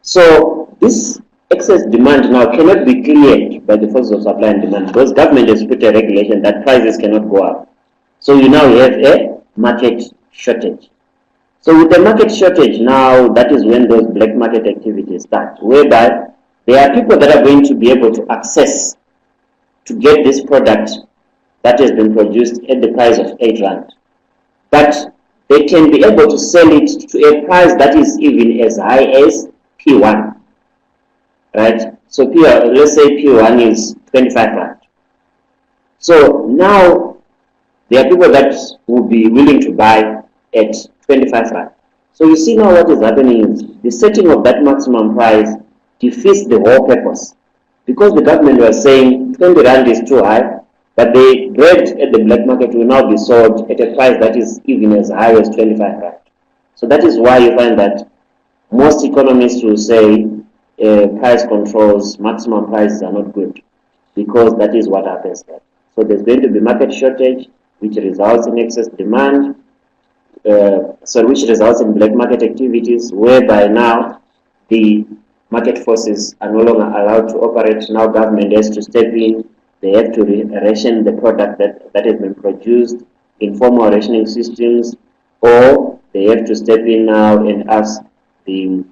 So this excess demand now cannot be cleared by the forces of supply and demand, because government has put a regulation that prices cannot go up. So you now have a market shortage. So with the market shortage now, that is when those black market activities start, whereby there are people that are going to be able to access to get this product that has been produced at the price of 8 rand. But they can be able to sell it to a price that is even as high as P1. Right? So let's say P1 is 25 rand. So now there are people that will be willing to buy at 25 rand. So you see now what is happening is the setting of that maximum price defeats the whole purpose. Because the government was saying 20 rand is too high, but the bread at the black market will now be sold at a price that is even as high as 25 rand. So that is why you find that most economists will say price controls, maximum prices are not good, because that is what happens there. So there's going to be market shortage, which results in excess demand, which results in black market activities, whereby now the market forces are no longer allowed to operate. Now government has to step in. They have to ration the product that has been produced in formal rationing systems, or they have to step in now and ask the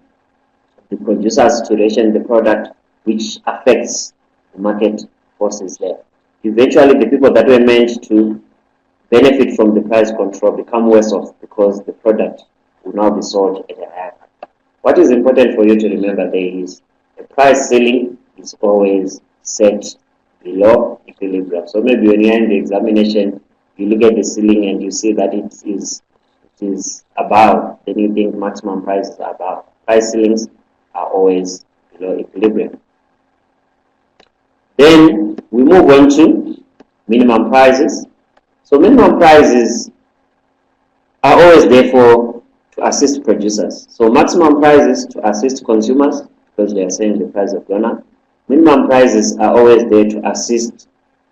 producers to ration the product, which affects the market forces there. Eventually, the people that were meant to benefit from the price control become worse off, because the product will now be sold at a higher price. What is important for you to remember there is the price ceiling is always set below equilibrium. So maybe when you're in the examination, you look at the ceiling and you see that it is it is above, then you think maximum prices are above. Price ceilings are always below equilibrium. Then we move on to minimum prices. So minimum prices are always there to assist producers. So maximum prices to assist consumers because they are saying the price of gone up. Minimum prices are always there to assist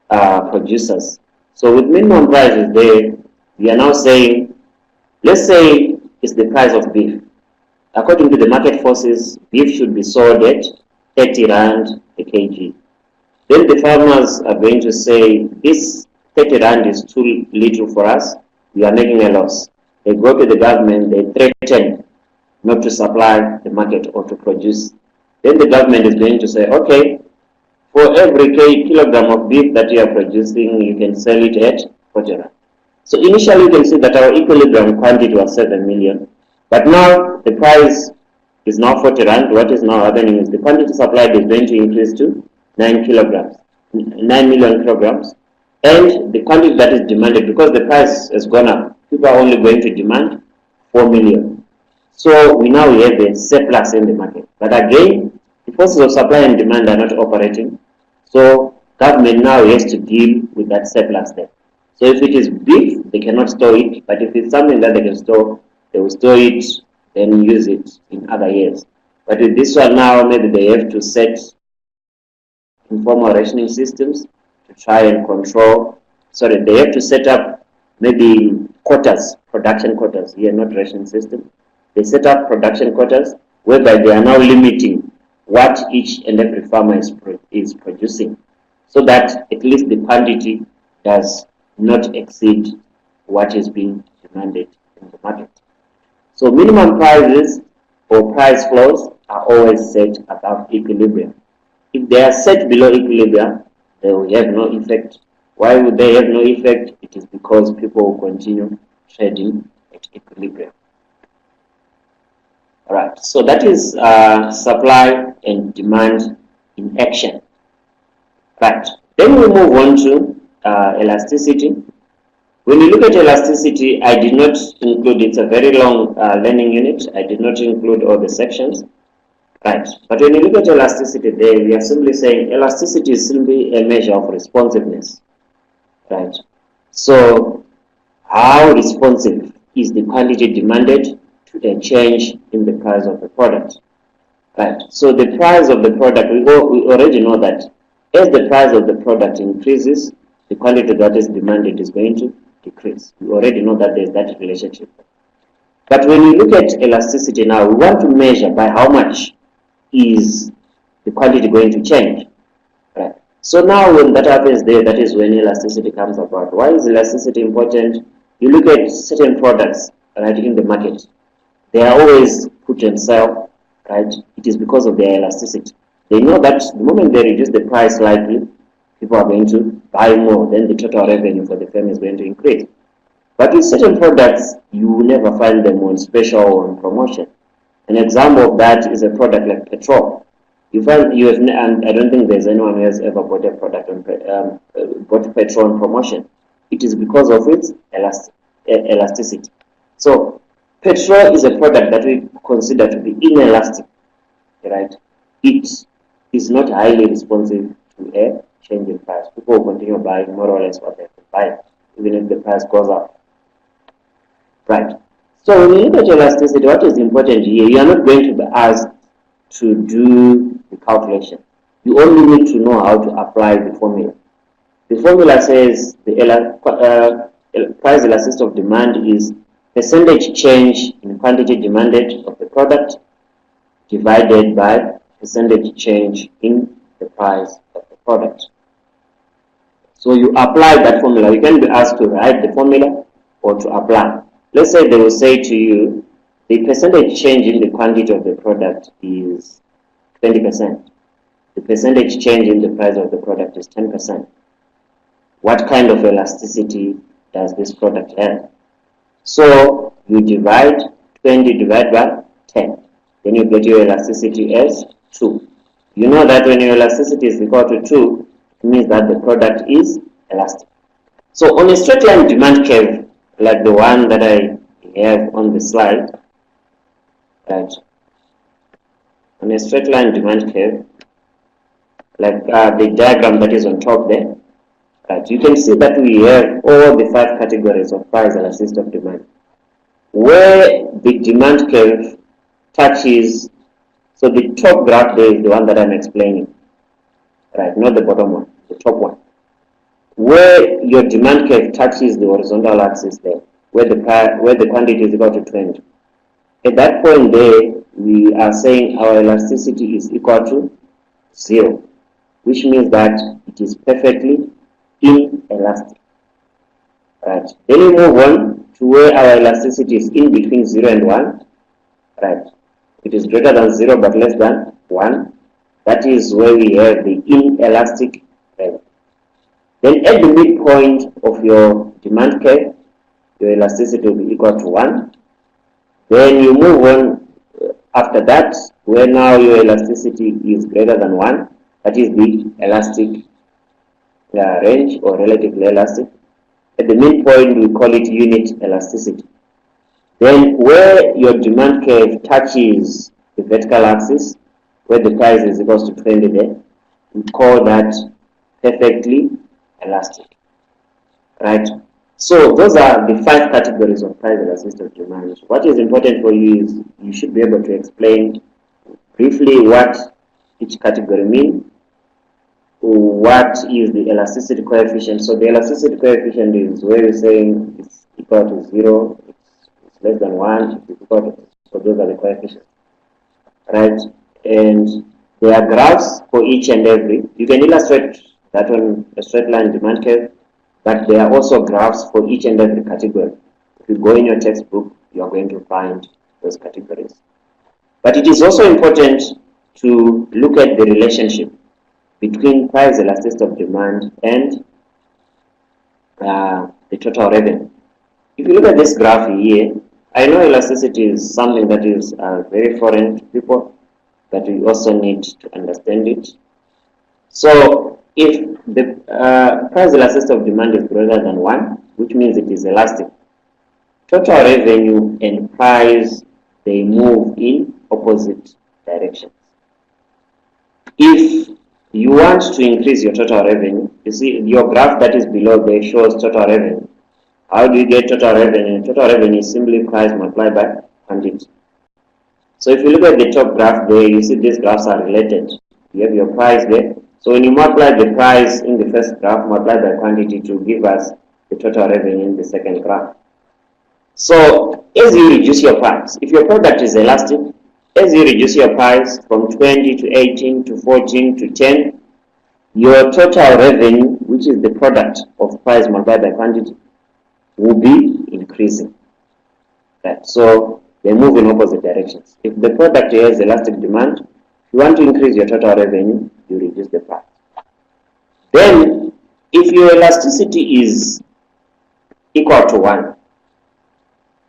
producers. So with minimum prices there, we are now saying, let's say it's the price of beef. According to the market forces, beef should be sold at 30 Rand a kg. Then the farmers are going to say, this 30 Rand is too little for us, we are making a loss. They go to the government, they threaten not to supply the market or to produce. Then the government is going to say, okay, for every kilogram of beef that you are producing, you can sell it at 40 Rand. So initially you can see that our equilibrium quantity was 7 million, but now the price is now 40 Rand. What is now happening is the quantity supplied is going to increase to 9 million kilograms, and the quantity that is demanded, because the price has gone up, people are only going to demand 4 million. So we now have a surplus in the market. But again, the forces of supply and demand are not operating. So government now has to deal with that surplus there. So if it is beef, they cannot store it. But if it's something that they can store, they will store it, then use it in other years. But with this one now, maybe they have to set informal rationing systems to try and control. Sorry, they have to set up maybe quotas, production quotas, here not rationing system. They set up production quotas whereby they are now limiting what each and every farmer is producing, so that at least the quantity does not exceed what is being demanded in the market. So minimum prices or price floors are always set above equilibrium. If they are set below equilibrium, they will have no effect. Why would they have no effect? It is because people will continue trading at equilibrium. Alright, so that is supply and demand in action. Right, then we move on to elasticity. When you look at elasticity, I did not include, it's a very long learning unit, I did not include all the sections. Right, but when you look at elasticity there, we are simply saying elasticity is simply a measure of responsiveness. Right, so how responsive is the quantity demanded to a change in the price of the product? Right, so the price of the product, we already know that as the price of the product increases, the quantity that is demanded is going to decrease. We already know that there is that relationship. But when you look at elasticity now, we want to measure by how much is the quantity going to change. Right. So now when that happens there, that is when elasticity comes about. Why is elasticity important? You look at certain products, right, in the market. They are always put and sell, right? It is because of their elasticity. They know that the moment they reduce the price slightly, people are going to buy more, then the total revenue for the firm is going to increase. But with certain products, you will never find them on special or on promotion. An example of that is a product like petrol. You find you have, and I don't think there's anyone who has ever bought a product on bought petrol on promotion. It is because of its elasticity. So petrol is a product that we consider to be inelastic, right? It is not highly responsive to a change in price. People will continue buying more or less what they can buy, even if the price goes up. Right. So when you look at elasticity, what is important here, you are not going to be asked to do the calculation. You only need to know how to apply the formula. The formula says the price elasticity of demand is percentage change in quantity demanded of the product divided by percentage change in the price of the product. So you apply that formula. You can be asked to write the formula or to apply. Let's say they will say to you, the percentage change in the quantity of the product is 20%. The percentage change in the price of the product is 10%. What kind of elasticity does this product have? So you divide 20 divided by 10. Then you get your elasticity as 2. You know that when your elasticity is equal to 2, it means that the product is elastic. So on a straight line demand curve, like the one that I we have on the slide, right? On a straight line demand curve, like the diagram that is on top there, right? You can see that we have all the 5 categories of price elasticity of demand. Where the demand curve touches, so the top graph there is the one that I'm explaining, right? Not the bottom one, the top one. Where your demand curve touches the horizontal axis there, where the quantity is equal to 20. At that point there, we are saying our elasticity is equal to 0, which means that it is perfectly inelastic. Right. Then we move on to where our elasticity is in between 0 and 1. Right. It is greater than 0 but less than 1. That is where we have the inelastic level. Then at the midpoint of your demand curve, your elasticity will be equal to 1. Then you move on after that, where now your elasticity is greater than 1. That is the elastic range or relatively elastic. At the midpoint, we call it unit elasticity. Then where your demand curve touches the vertical axis, where the price is equal to 20 there, we call that perfectly elastic. Right? So those are the 5 categories of price elasticity of demand. What is important for you is you should be able to explain briefly what each category means, what is the elasticity coefficient. So the elasticity coefficient is where you're saying it's equal to 0, it's less than 1, it's equal to, so those are the coefficients. Right? And there are graphs for each and every. You can illustrate that on a straight line demand curve, but there are also graphs for each and every category. If you go in your textbook, you are going to find those categories. But it is also important to look at the relationship between price elasticity of demand and the total revenue. If you look at this graph here, I know elasticity is something that is very foreign to people, but we also need to understand it. So if the price elasticity of demand is greater than 1, which means it is elastic, total revenue and price, they move in opposite directions. If you want to increase your total revenue, you see your graph that is below there shows total revenue. How do you get total revenue? Total revenue is simply price multiplied by quantity. So if you look at the top graph there, you see these graphs are related. You have your price there. So when you multiply the price in the first graph, multiply by quantity to give us the total revenue in the second graph. So as you reduce your price, if your product is elastic, as you reduce your price from 20 to 18 to 14 to 10, your total revenue, which is the product of price multiplied by quantity, will be increasing. Right? So they move in opposite directions. If the product has elastic demand, if you want to increase your total revenue, you reduce the price. Then, if your elasticity is equal to 1,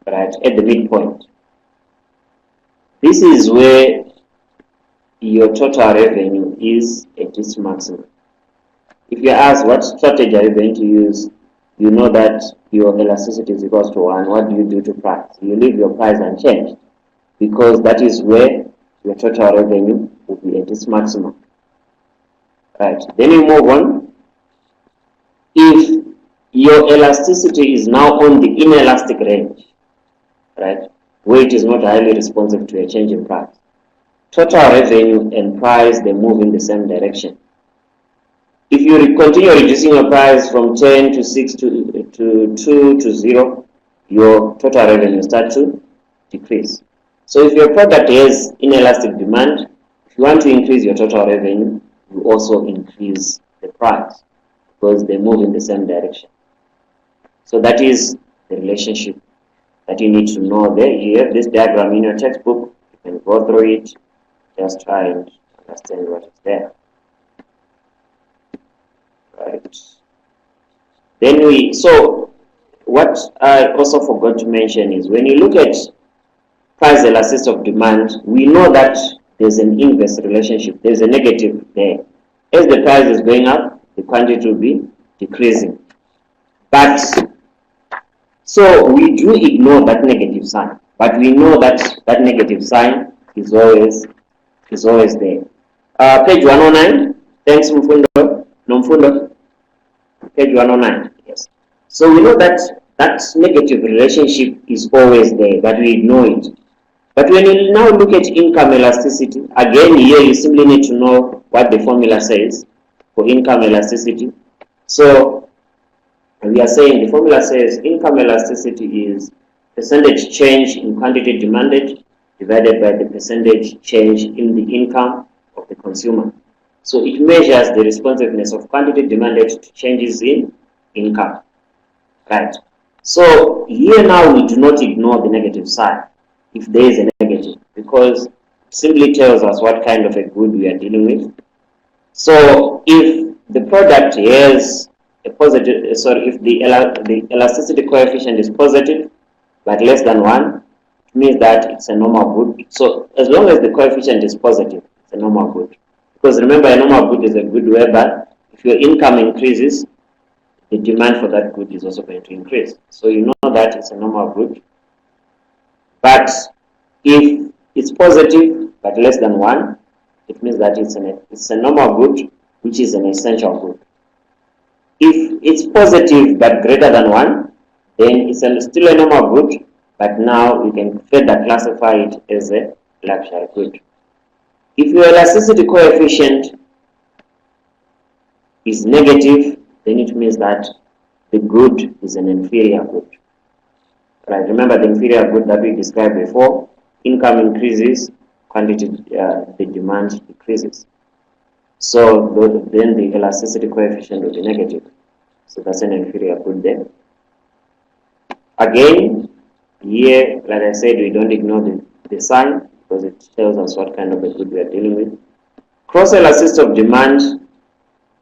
right, at the midpoint, this is where your total revenue is at its maximum. If you ask what strategy are you going to use, you know that your elasticity is equal to 1. What do you do to price? You leave your price unchanged, because that is where your total revenue will be at its maximum. Right. Then you move on. If your elasticity is now on the inelastic range, right, where it is not highly responsive to a change in price, total revenue and price, they move in the same direction. If you continue reducing your price from 10 to 6 to 2 to 0, your total revenue starts to decrease. So if your product has inelastic demand, if you want to increase your total revenue, you also increase the price, because they move in the same direction. So that is the relationship that you need to know there. You have this diagram in your textbook, you can go through it, just try and understand what is there. Right. Then so what I also forgot to mention is when you look at price elasticity of demand, we know that there's an inverse relationship, there's a negative there. As the price is going up, the quantity will be decreasing. But So we do ignore that negative sign, but we know that that negative sign is always there. Page 109. Thanks, Mfundo. No, Mfundo. Page 109. Yes. So we know that that negative relationship is always there, but we ignore it. But when you now look at income elasticity, again here you simply need to know what the formula says for income elasticity. So we are saying the formula says income elasticity is percentage change in quantity demanded divided by the percentage change in the income of the consumer. So it measures the responsiveness of quantity demanded to changes in income. Right. So here now we do not ignore the negative side if there is a negative, because it simply tells us what kind of a good we are dealing with. So if the product has a positive, if the elasticity coefficient is positive but less than 1, it means that it's a normal good. So as long as the coefficient is positive, it's a normal good. Because remember, a normal good is a good whereby if your income increases, the demand for that good is also going to increase. So you know that it's a normal good. But if it's positive but less than 1, it means that it's a normal good, which is an essential good. If it's positive but greater than 1, then it's still a normal good, but now you can further classify it as a luxury good. If your elasticity coefficient is negative, then it means that the good is an inferior good. Right? Remember the inferior good that we described before. Income increases, quantity, the demand decreases. So then the elasticity coefficient will be negative. So that's an inferior good there. Again, here, like I said, we don't ignore the sign because it tells us what kind of a good we are dealing with. Cross elasticity of demand,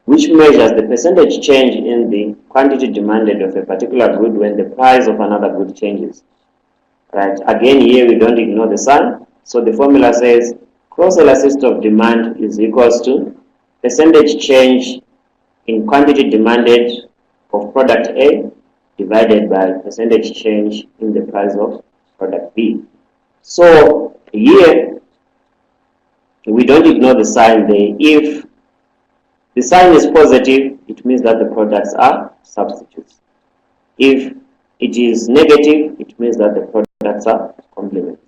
which measures the percentage change in the quantity demanded of a particular good when the price of another good changes. Right? Again, here we don't ignore the sign. So the formula says cross elasticity of demand is equals to percentage change in quantity demanded of product A divided by percentage change in the price of product B. So here we don't ignore the sign there. If the sign is positive, it means that the products are substitutes. If it is negative, it means that the products are complements.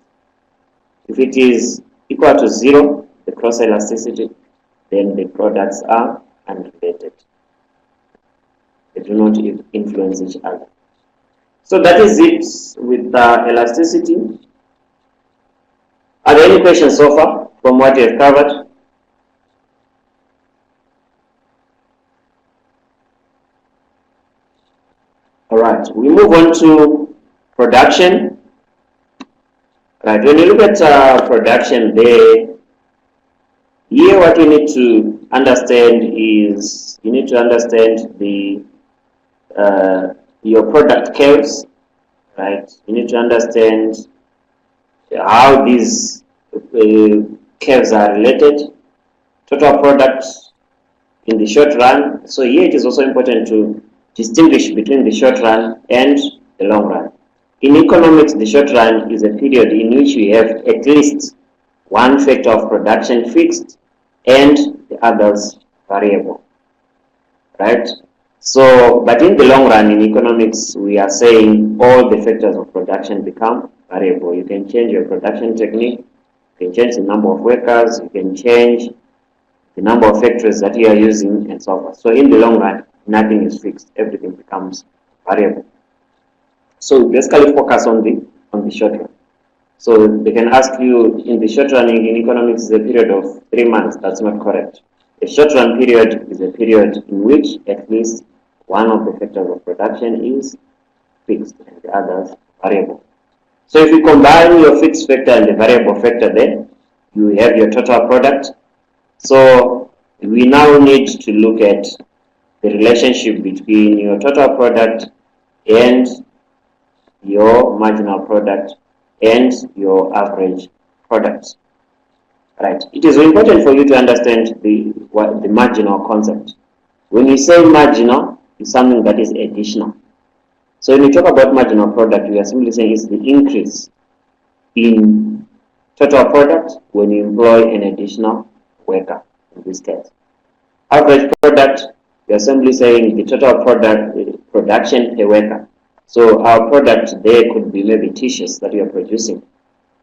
If it is equal to 0, the cross elasticity, then the products are unrelated. They do not influence each other. So that is it with elasticity. Are there any questions so far from what you have covered? All right, we move on to production. Right, when you look at production there, here what you need to understand is you need to understand the your product curves, right? You need to understand how these curves are related. Total product in the short run. So here it is also important to distinguish between the short run and the long run. In economics, the short run is a period in which we have at least one factor of production fixed and the others variable, right? So, but in the long run in economics, we are saying all the factors of production become variable. You can change your production technique, you can change the number of workers, you can change the number of factories that you are using, and so forth. So in the long run, nothing is fixed, everything becomes variable. So basically focus on the short run. So they can ask you, in the short run in economics is a period of 3 months. That's not correct. A short run period is a period in which at least one of the factors of production is fixed and the others variable. So if you combine your fixed factor and the variable factor, then you have your total product. So we now need to look at the relationship between your total product and your marginal product and your average product. Right. It is important for you to understand the marginal concept. When you say marginal, it's something that is additional. So when you talk about marginal product, we are simply saying it's the increase in total product when you employ an additional worker in this case. Average product, we are simply saying the total product production per worker. So our product there could be maybe t-shirts that we are producing.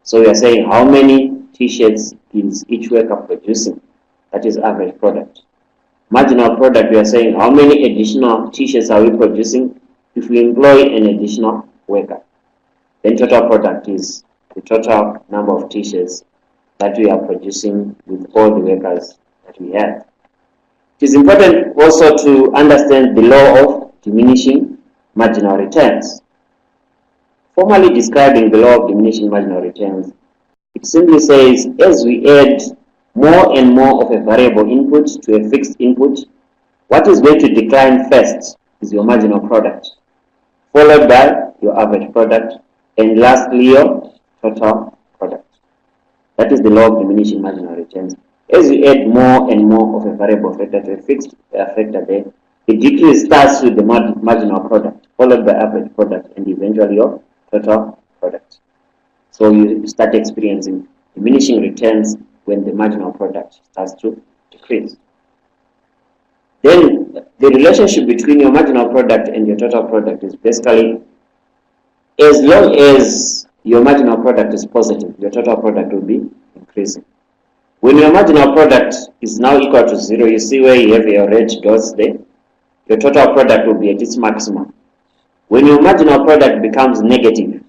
So we are saying how many t-shirts is each worker producing. That is average product. Marginal product, we are saying how many additional t-shirts are we producing if we employ an additional worker. Then total product is the total number of t-shirts that we are producing with all the workers that we have. It is important also to understand the law of diminishing marginal returns. Formally describing the law of diminishing marginal returns, it simply says as we add more and more of a variable input to a fixed input, what is going to decline first is your marginal product, followed by your average product, and lastly your total product. That is the law of diminishing marginal returns. As you add more and more of a variable factor to a fixed factor there, the decrease starts with the marginal product, followed by average product, and eventually your total product. So you start experiencing diminishing returns when the marginal product starts to decrease. Then the relationship between your marginal product and your total product is basically, as long as your marginal product is positive, your total product will be increasing. When your marginal product is now equal to 0, you see where you have your red dots there, your total product will be at its maximum. When your marginal product becomes negative,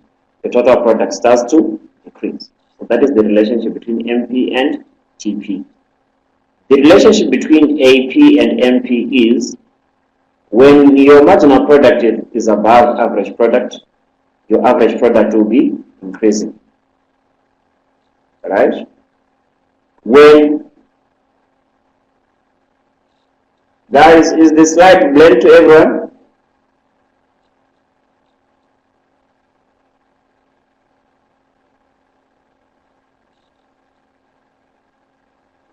the total product starts to decrease. So that is the relationship between MP and TP. The relationship between AP and MP is when your marginal product is above average product, your average product will be increasing. Right? When, guys, is the slide blurred to everyone?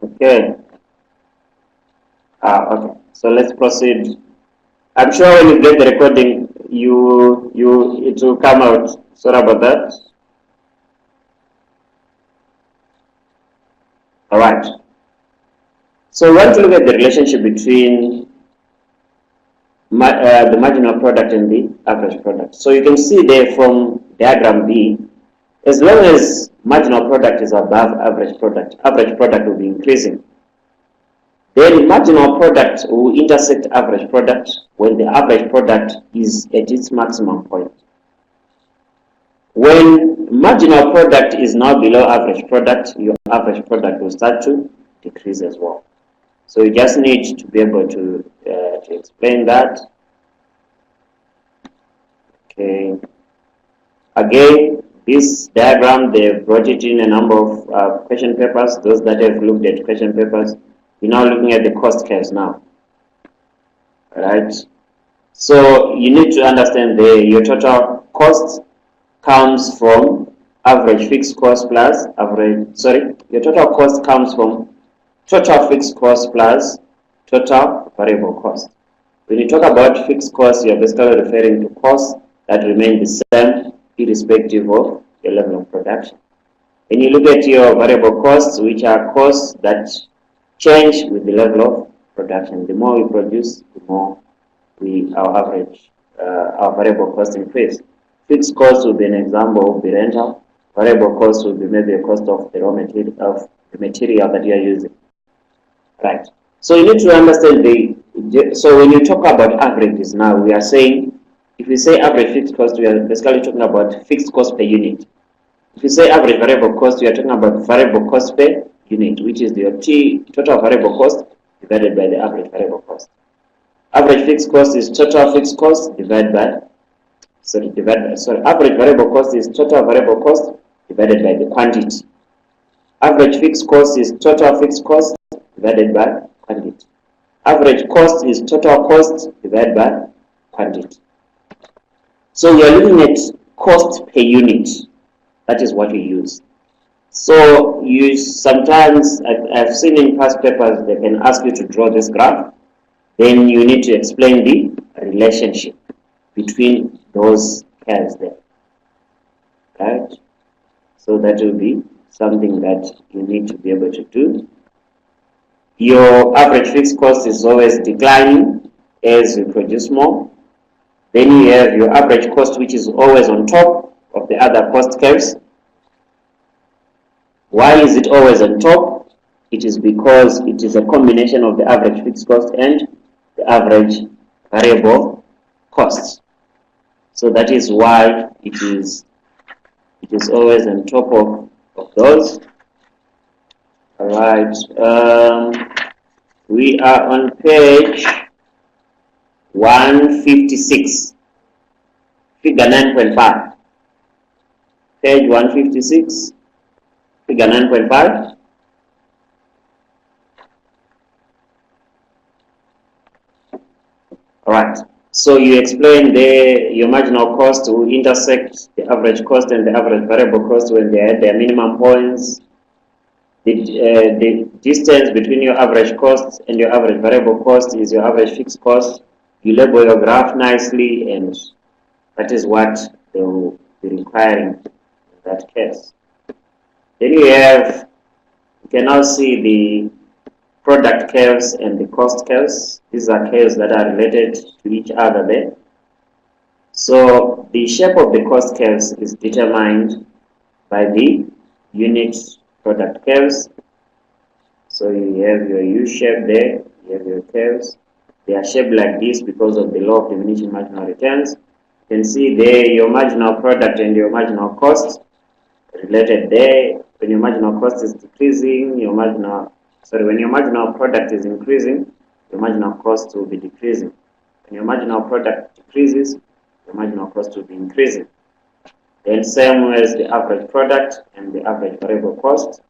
Okay. Okay. So let's proceed. I'm sure when you get the recording, it will come out. Sorry about that. All right. So we want to look at the relationship between the marginal product and the average product. So you can see there from diagram B, as long as marginal product is above average product will be increasing. Then marginal product will intersect average product when the average product is at its maximum point. When marginal product is now below average product, your average product will start to decrease as well. So you just need to be able to explain that. Okay. Again, this diagram, they brought it in a number of question papers. Those that have looked at question papers, we're now looking at the cost curves now. Alright. So you need to understand your total cost comes from average fixed cost plus your total cost comes from total fixed cost plus total variable cost. When you talk about fixed cost, you're basically referring to costs that remain the same irrespective of your level of production. When you look at your variable costs, which are costs that change with the level of production. The more we produce, the more our variable cost increase. Fixed cost will be an example of the rental. Variable cost will be maybe a cost of the raw material that you are using. Right. So you need to understand so when you talk about averages now, we are saying, if we say average fixed cost, we are basically talking about fixed cost per unit. If you say average variable cost, we are talking about variable cost per unit, which is the total variable cost divided by the average variable cost. Average fixed cost is total fixed cost divided by average variable cost is total variable cost divided by the quantity. Average fixed cost is total fixed cost divided by quantity. Average cost is total cost divided by quantity. So we are looking at cost per unit. That is what we use. So you sometimes, I've seen in past papers, they can ask you to draw this graph. Then you need to explain the relationship between those curves there, right? So that will be something that you need to be able to do. Your average fixed cost is always declining as you produce more. Then you have your average cost, which is always on top of the other cost curves. Why is it always on top? It is because it is a combination of the average fixed cost and the average variable costs. So that is why it is always on top of those. All right. We are on page 156, figure 9.5. Page 156, figure 9.5. All right. So you explain your marginal cost will intersect the average cost and the average variable cost when they are at their minimum points. The distance between your average cost and your average variable cost is your average fixed cost. You label your graph nicely, and that is what they will be requiring in that case. Then you can now see the product curves and the cost curves. These are curves that are related to each other there. So the shape of the cost curves is determined by the unit product curves. So you have your U shape there, you have your curves. They are shaped like this because of the law of diminishing marginal returns. You can see there your marginal product and your marginal cost related there. When your marginal cost is decreasing, when your marginal product is increasing, your marginal cost will be decreasing. When your marginal product decreases, your marginal cost will be increasing. Then same as the average product and the average variable cost,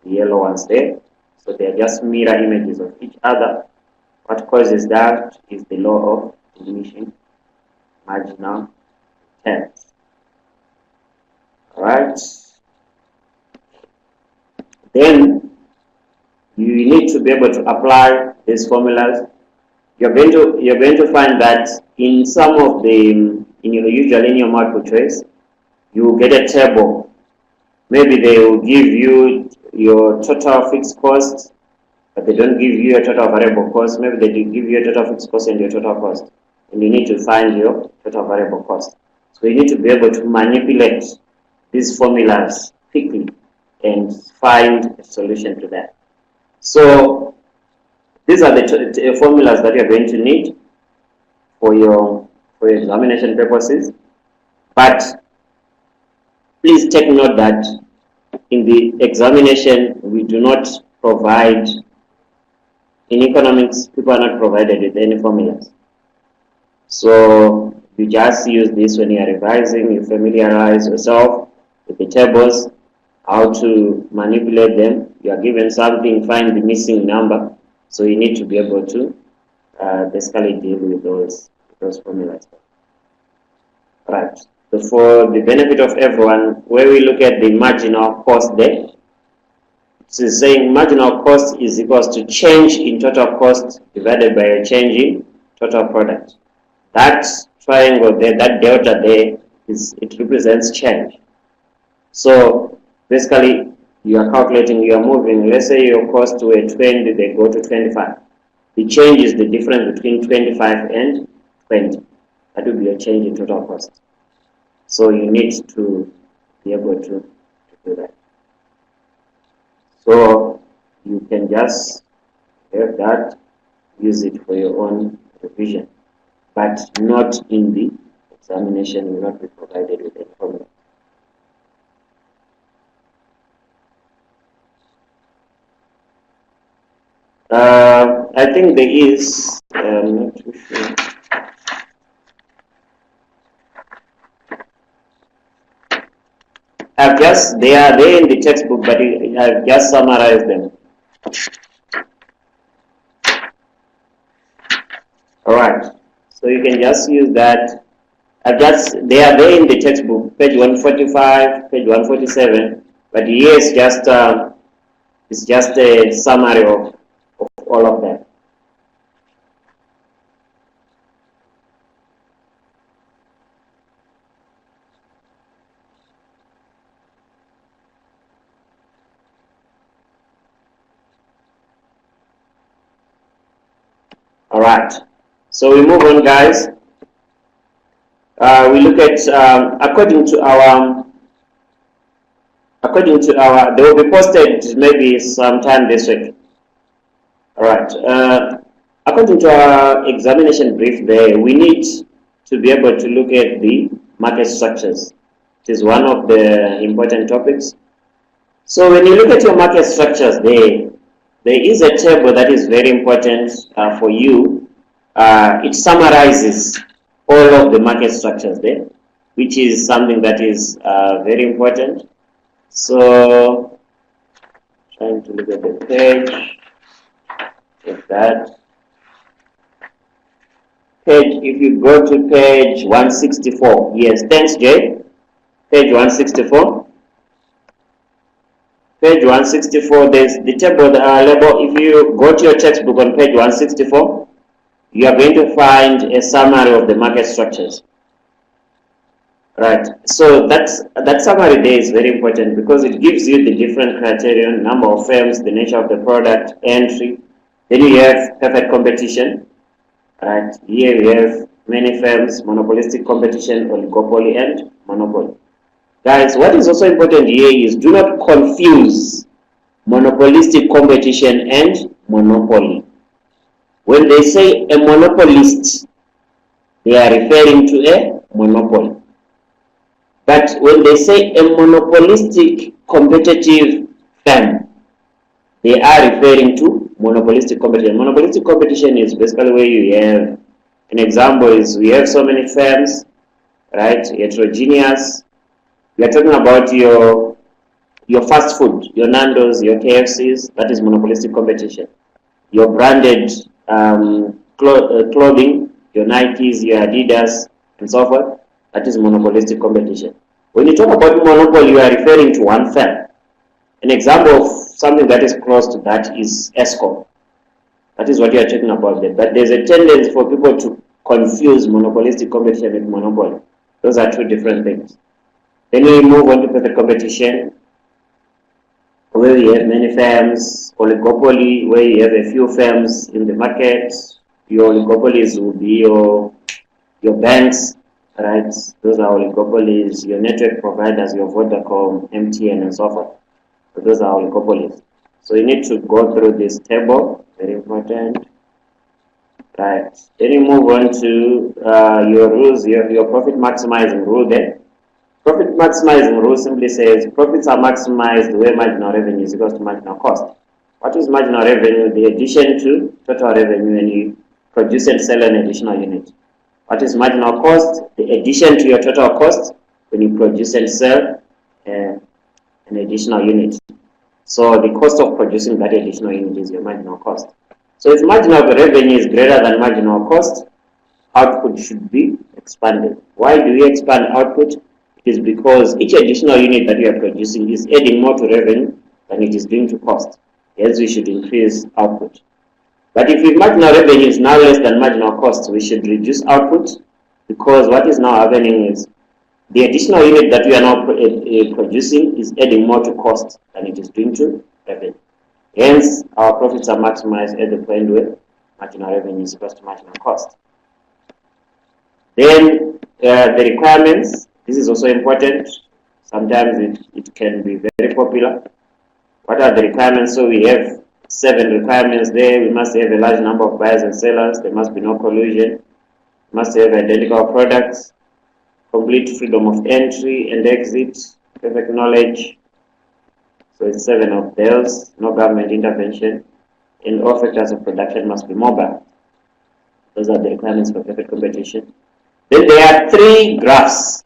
the yellow ones there. So they are just mirror images of each other. What causes that is the law of diminishing marginal returns. Alright. Then you need to be able to apply these formulas. You're going to find that in some of usually in your multiple choice, you will get a table. Maybe they will give you your total fixed cost, but they don't give you a total variable cost. Maybe they give you a total fixed cost and your total cost, and you need to find your total variable cost. So you need to be able to manipulate these formulas quickly and find a solution to that. So these are the formulas that you're going to need for your examination purposes. But please take note that in the examination we do not provide, in economics people are not provided with any formulas. So you just use this when you are revising, you familiarize yourself with the tables, how to manipulate them. You are given something, find the missing number. So you need to be able to basically deal with those formulas. Right. So for the benefit of everyone, where we look at the marginal cost there, it's saying marginal cost is equals to change in total cost divided by a change in total product. That triangle there, that delta there, it represents change. So basically, you are calculating, you are moving, let's say your cost were 20, they go to 25. The change is the difference between 25 and 20. That will be a change in total cost. So you need to be able to do that. So you can just have that, use it for your own revision, but not in the examination. You will not be provided with any formula. I think there is, I'm not too sure. They are there in the textbook, but I've just summarized them. Alright, so you can just use that. They are there in the textbook, page 145, page 147, but here it's just a summary of all of them. All right. So we move on, guys. We look at according to our, they will be posted maybe sometime this week. All right. According to our examination brief there, we need to be able to look at the market structures. It is one of the important topics. So when you look at your market structures there is a table that is very important for you. It summarizes all of the market structures there, which is something that is very important. So, trying to look at the page, take that. Page, if you go to page 164, yes, thanks Jay, page 164. Page 164, there's the table label. If you go to your textbook on page 164, you are going to find a summary of the market structures. Right, so that summary there is very important because it gives you the different criterion, number of firms, the nature of the product, entry. Then you have perfect competition. Right, here we have many firms, monopolistic competition, oligopoly, and monopoly. Guys, what is also important here is do not confuse monopolistic competition and monopoly. When they say a monopolist, they are referring to a monopoly. But when they say a monopolistic competitive firm, they are referring to monopolistic competition. Monopolistic competition is basically where you have, an example is we have so many firms, right, heterogeneous. We are talking about your fast food, your Nando's, your KFCs, that is monopolistic competition. Your branded clothing, your Nikes, your Adidas, and so forth, that is monopolistic competition. When you talk about monopoly, you are referring to one firm. An example of something that is close to that is ECOP. That is what you are talking about there. But there's a tendency for people to confuse monopolistic competition with monopoly. Those are two different things. Then we move on to perfect competition, where we have many firms, oligopoly, where you have a few firms in the market. Your oligopolies will be your banks, right? Those are oligopolies, your network providers, your Vodacom, MTN, and so forth. So those are oligopolies. So you need to go through this table, very important. Right. Then you move on to your rules, your profit maximizing rule there. Profit maximizing rule simply says profits are maximized where marginal revenue is equal to marginal cost. What is marginal revenue? The addition to total revenue when you produce and sell an additional unit. What is marginal cost? The addition to your total cost when you produce and sell an additional unit. So the cost of producing that additional unit is your marginal cost. So if marginal revenue is greater than marginal cost, output should be expanded. Why do we expand output? Is because each additional unit that we are producing is adding more to revenue than it is doing to cost. Hence, we should increase output. But if marginal revenue is now less than marginal cost, we should reduce output because what is now happening is the additional unit that we are now producing is adding more to cost than it is doing to revenue. Hence, our profits are maximized at the point where marginal revenue is equal to marginal cost. Then the requirements. This is also important. Sometimes it can be very popular. What are the requirements? So we have 7 requirements there. We must have a large number of buyers and sellers. There must be no collusion. We must have identical products, complete freedom of entry and exit, perfect knowledge. So it's 7 of those. No government intervention. And all factors of production must be mobile. Those are the requirements for perfect competition. Then there are 3 graphs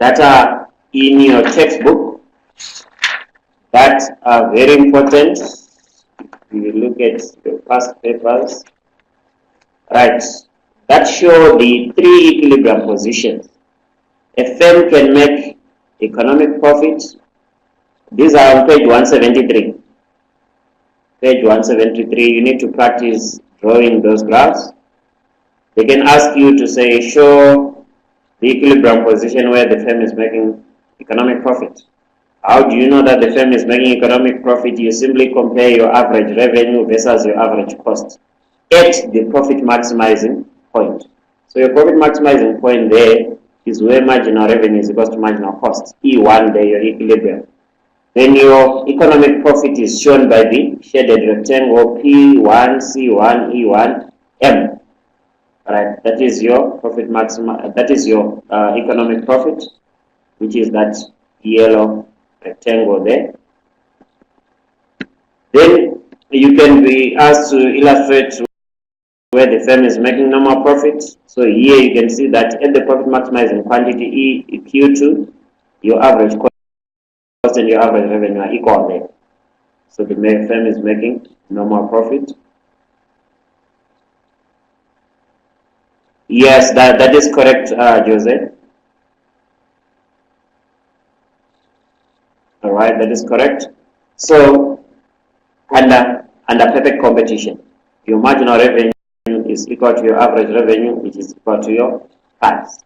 that are in your textbook that are very important. If you look at your past papers, right, that show the 3 equilibrium positions. A firm can make economic profit. These are on page 173. Page 173, you need to practice drawing those graphs. They can ask you to say, show the equilibrium position where the firm is making economic profit. How do you know that the firm is making economic profit? You simply compare your average revenue versus your average cost. at the profit maximizing point. So your profit maximizing point there is where marginal revenue is equal to marginal cost. E1 there, your equilibrium. Then your economic profit is shown by the shaded rectangle P1, C1, E1, M. Alright, that is your profit maximum. That is your economic profit, which is that yellow rectangle there. Then you can be asked to illustrate where the firm is making normal profit. So here you can see that at the profit maximizing quantity Q2, your average cost and your average revenue are equal there. So the firm is making normal profit. Yes, that is correct, Jose. All right, that is correct. So under perfect competition, your marginal revenue is equal to your average revenue, which is equal to your price,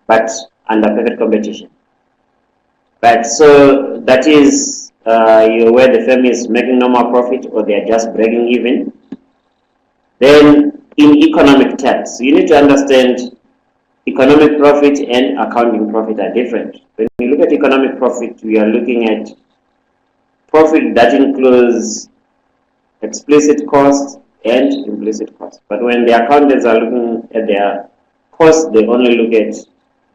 but under perfect competition. Right, so that is where the firm is making normal profit or they are just breaking even. Then in economic terms, you need to understand economic profit and accounting profit are different. When we look at economic profit, we are looking at profit that includes explicit costs and implicit costs. But when the accountants are looking at their costs, they only look at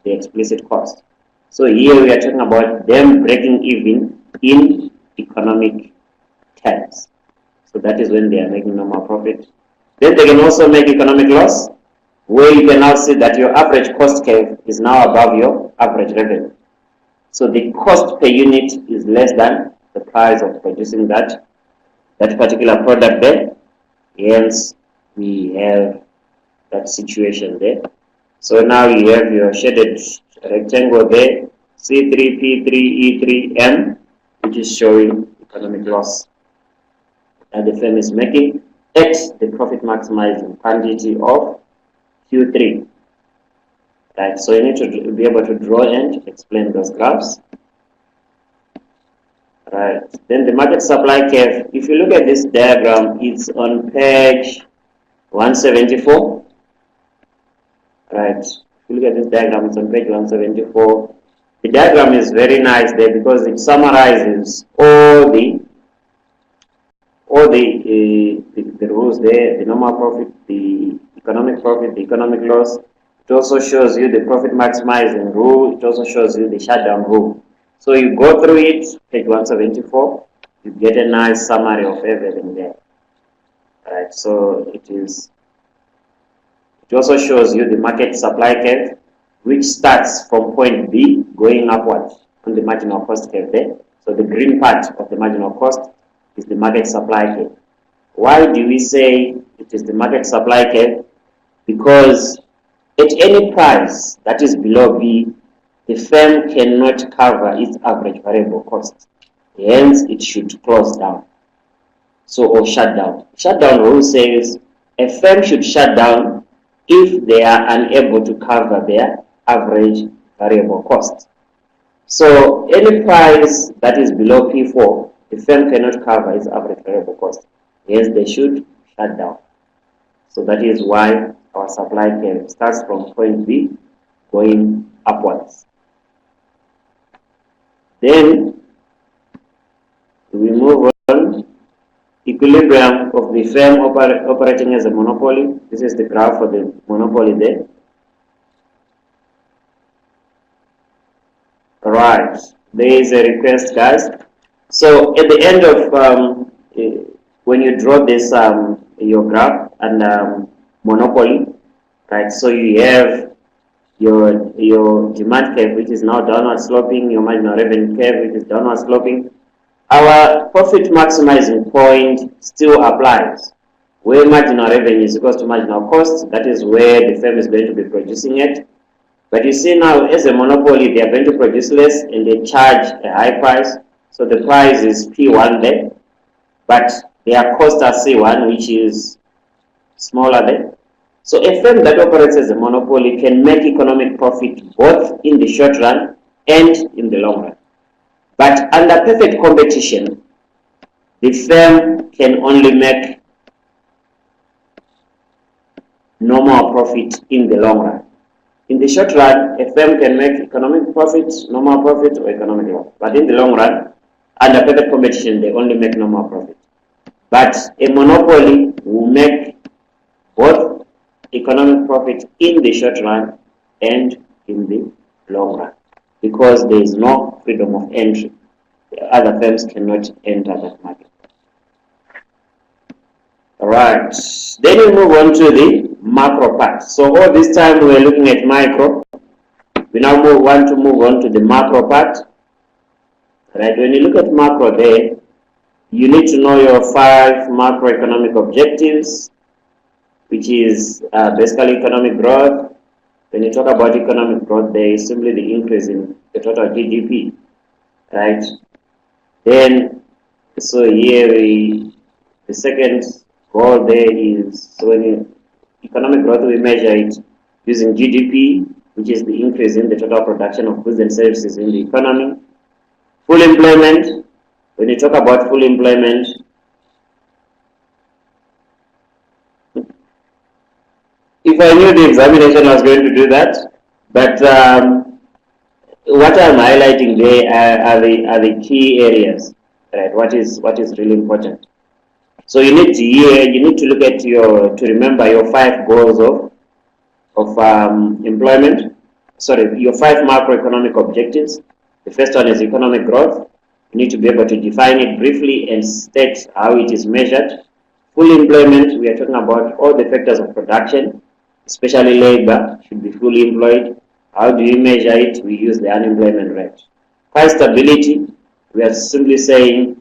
the explicit cost. So here we are talking about them breaking even in economic terms. So that is when they are making normal profit. Then they can also make economic loss, where you can now see that your average cost curve is now above your average revenue. So the cost per unit is less than the price of producing that particular product there. Hence, we have that situation there. So now you have your shaded rectangle there, C3, P3, E3, M, which is showing economic loss that the firm is making at the profit maximizing quantity of Q3. Right, so you need to be able to draw and explain those graphs. Right, then the market supply curve. If you look at this diagram, it's on page 174. Right, if you look at this diagram, it's on page 174. The diagram is very nice there because it summarizes all the rules there, the normal profit, the economic profit, the economic loss. It also shows you the profit maximizing rule. It also shows you the shutdown rule. So you go through it, page 174, you get a nice summary of everything there. Alright, so it also shows you the market supply curve, which starts from point B going upwards on the marginal cost curve there. So the green part of the marginal cost is the market supply curve. Why do we say it is the market supply curve? Because at any price that is below B, the firm cannot cover its average variable cost. Hence, it should close down. So, or shut down. Shutdown rule says a firm should shut down if they are unable to cover their average variable cost. So, any price that is below P4, the firm cannot cover its average variable cost. Hence, they should shut down. So, that is why our supply curve starts from point B going upwards. Then we move on. Equilibrium of the firm operating as a monopoly. This is the graph for the monopoly there. Right, there is a request, guys. So at the end of when you draw this your graph and monopoly, right? So you have your demand curve, which is now downward sloping, your marginal revenue curve, which is downward sloping. Our profit maximizing point still applies. Where marginal revenue is equal to marginal cost, that is where the firm is going to be producing it. But you see now, as a monopoly, they are going to produce less and they charge a high price. So the price is P1 there, but their cost are C1, which is smaller there. So a firm that operates as a monopoly can make economic profit both in the short run and in the long run. But under perfect competition, the firm can only make normal profit in the long run. In the short run, a firm can make economic profit, normal profit, or economic loss. But in the long run, under perfect competition, they only make normal profit. But a monopoly will make both economic profit in the short run and in the long run, because there is no freedom of entry. The other firms cannot enter that market. Alright, then we move on to the macro part. So all this time we are looking at micro. We now want to move on to the macro part. Right, when you look at macro there, you need to know your 5 macroeconomic objectives, which is basically economic growth. When you talk about economic growth, there is simply the increase in the total GDP, right? Then, so here the second goal there is, so when economic growth, we measure it using GDP, which is the increase in the total production of goods and services in the economy. Full employment, when you talk about full employment, if I knew the examination I was going to do that, but what I'm highlighting there are the key areas, right? What is really important. So you need to look at to remember your 5 goals of employment. Sorry, your 5 macroeconomic objectives. The first one is economic growth. You need to be able to define it briefly and state how it is measured. Full employment, we are talking about all the factors of production, especially labor, should be fully employed. How do we measure it? We use the unemployment rate. Price stability, we are simply saying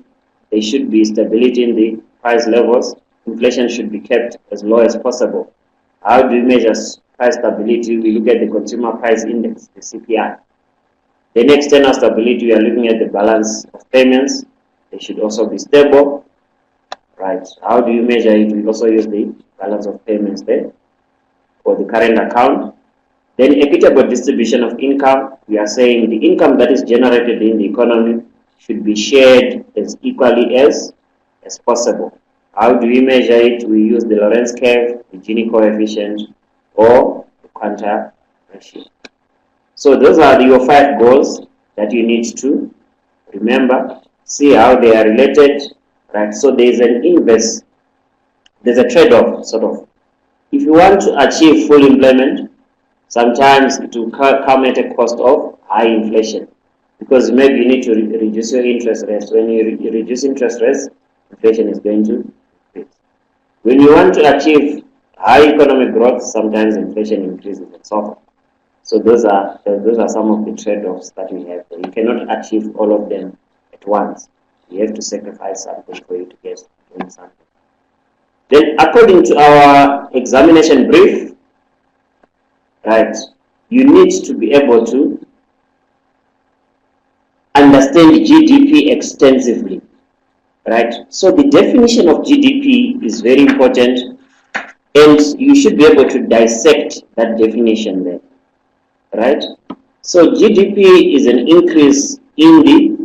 there should be stability in the price levels. Inflation should be kept as low as possible. How do we measure price stability? We look at the consumer price index, the CPI. Then external stability, we are looking at the balance of payments. They should also be stable, right? How do you measure it? We also use the balance of payments there for the current account. Then equitable distribution of income. We are saying the income that is generated in the economy should be shared as equally as possible. How do we measure it? We use the Lorentz curve, the Gini coefficient, or the quanta ratio. So those are your 5 goals that you need to remember. See how they are related, right? So there's a trade-off, sort of. If you want to achieve full employment, sometimes it will come at a cost of high inflation, because maybe you need to reduce your interest rates. When you reduce interest rates, inflation is going to increase. When you want to achieve high economic growth, sometimes inflation increases and so forth. So those are some of the trade-offs that we have. You cannot achieve all of them at once. You have to sacrifice something for you to get something. Then, according to our examination brief, right, you need to be able to understand GDP extensively, right? So the definition of GDP is very important, and you should be able to dissect that definition there, right? So GDP is an increase in the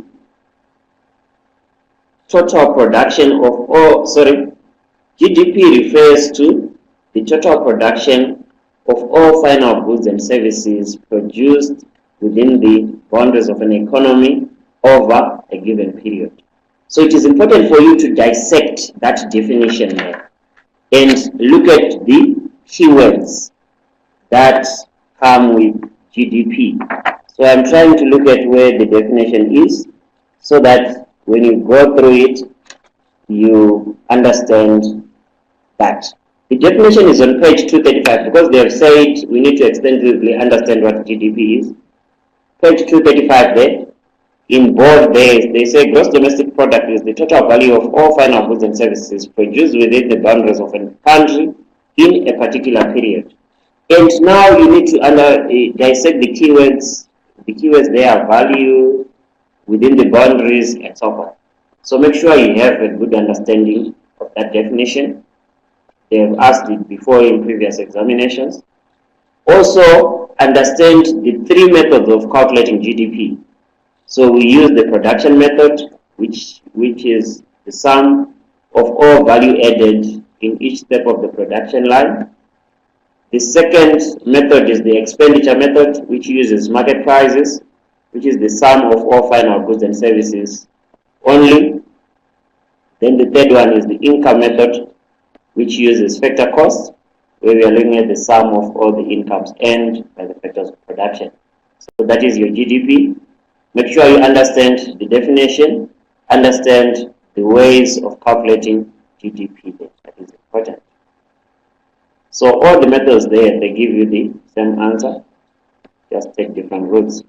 total production of GDP refers to the total production of all final goods and services produced within the boundaries of an economy over a given period. So it is important for you to dissect that definition there and look at the keywords that come with GDP. So I'm trying to look at where the definition is so that when you go through it, you understand that. The definition is on page 235 because they have said we need to extensively understand what GDP is. Page 235 there, in bold days, they say gross domestic product is the total value of all final goods and services produced within the boundaries of a country in a particular period. And now you need to dissect the keywords. The keywords there are value, within the boundaries, and so forth. So make sure you have a good understanding of that definition. They have asked it before in previous examinations. Also, understand the 3 methods of calculating GDP. So we use the production method, which is the sum of all value added in each step of the production line. The second method is the expenditure method, which uses market prices, which is the sum of all final goods and services only. Then the third one is the income method, which uses factor costs, where we are looking at the sum of all the incomes earned by the factors of production. So that is your GDP. Make sure you understand the definition, understand the ways of calculating GDP. That is important. So all the methods there, they give you the same answer. Just take different routes.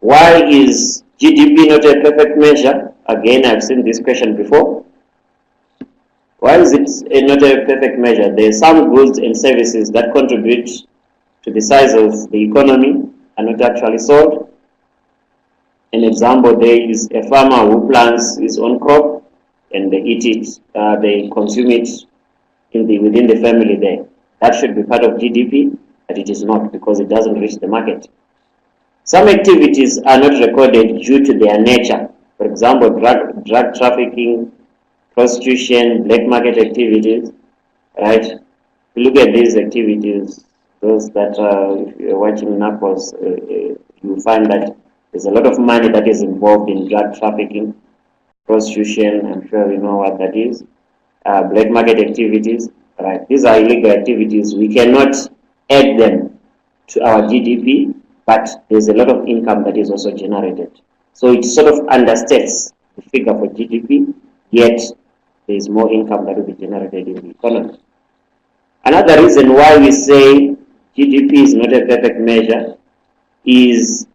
Why is GDP not a perfect measure? Again, I've seen this question before. Why is it not a perfect measure? There are some goods and services that contribute to the size of the economy are not actually sold. An example there is a farmer who plants his own crop and they eat it, they consume it within the family there. That should be part of GDP, but it is not because it doesn't reach the market. Some activities are not recorded due to their nature. For example, drug trafficking, prostitution, black market activities, right? If you look at these activities, those that if you're watching Narcos, you find that there's a lot of money that is involved in drug trafficking, prostitution, I'm sure you know what that is, black market activities, right? These are illegal activities. We cannot add them to our GDP, but there's a lot of income that is also generated. So it sort of understates the figure for GDP, yet there is more income that will be generated in the economy. Another reason why we say GDP is not a perfect measure is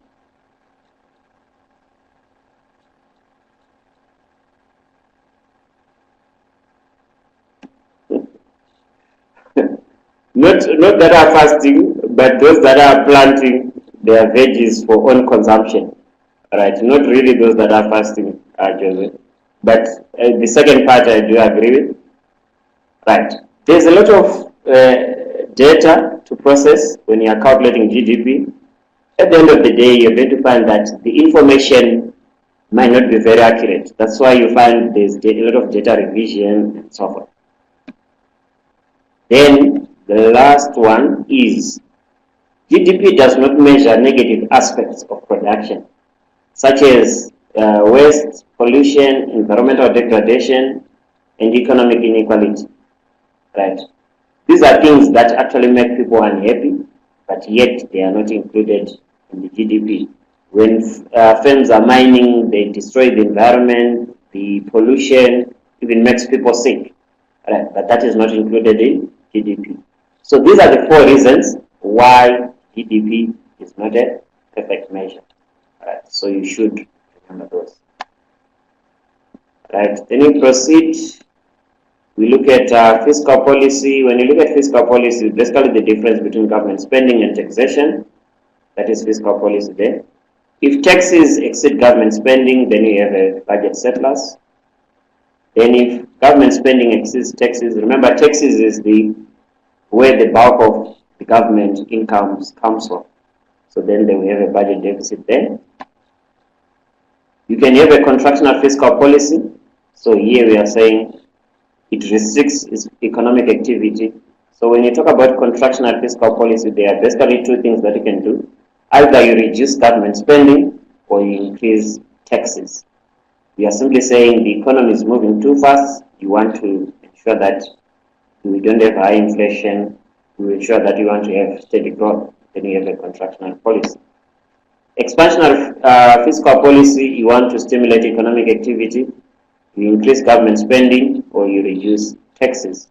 not that are fasting, but those that are planting their veggies for own consumption. Right? Not really those that are fasting, Joseph. But the second part I do agree with. Right. There's a lot of data to process when you are calculating GDP. At the end of the day, you're going to find that the information might not be very accurate. That's why you find there's a lot of data revision and so forth. Then the last one is GDP does not measure negative aspects of production, such as waste, pollution, environmental degradation, and economic inequality. Right? These are things that actually make people unhappy, but yet they are not included in the GDP. When firms are mining, they destroy the environment, the pollution even makes people sick. Right? But that is not included in GDP. So these are the 4 reasons why GDP is not a perfect measure. Right? So you should remember those. Right? Then we proceed. We look at fiscal policy. When you look at fiscal policy, basically the difference between government spending and taxation. That is fiscal policy there. If taxes exceed government spending, then you have a budget surplus. Then if government spending exceeds taxes, remember taxes is where the bulk of the government incomes comes from. So then we have a budget deficit there. You can have a contractional fiscal policy. So here we are saying it restricts its economic activity. So when you talk about contractional fiscal policy, there are basically 2 things that you can do. Either you reduce government spending or you increase taxes. We are simply saying the economy is moving too fast. You want to ensure that we don't have high inflation. You ensure that you want to have steady growth. Then you have a contractional policy. Expansionary fiscal policy, you want to stimulate economic activity. You increase government spending or you reduce taxes.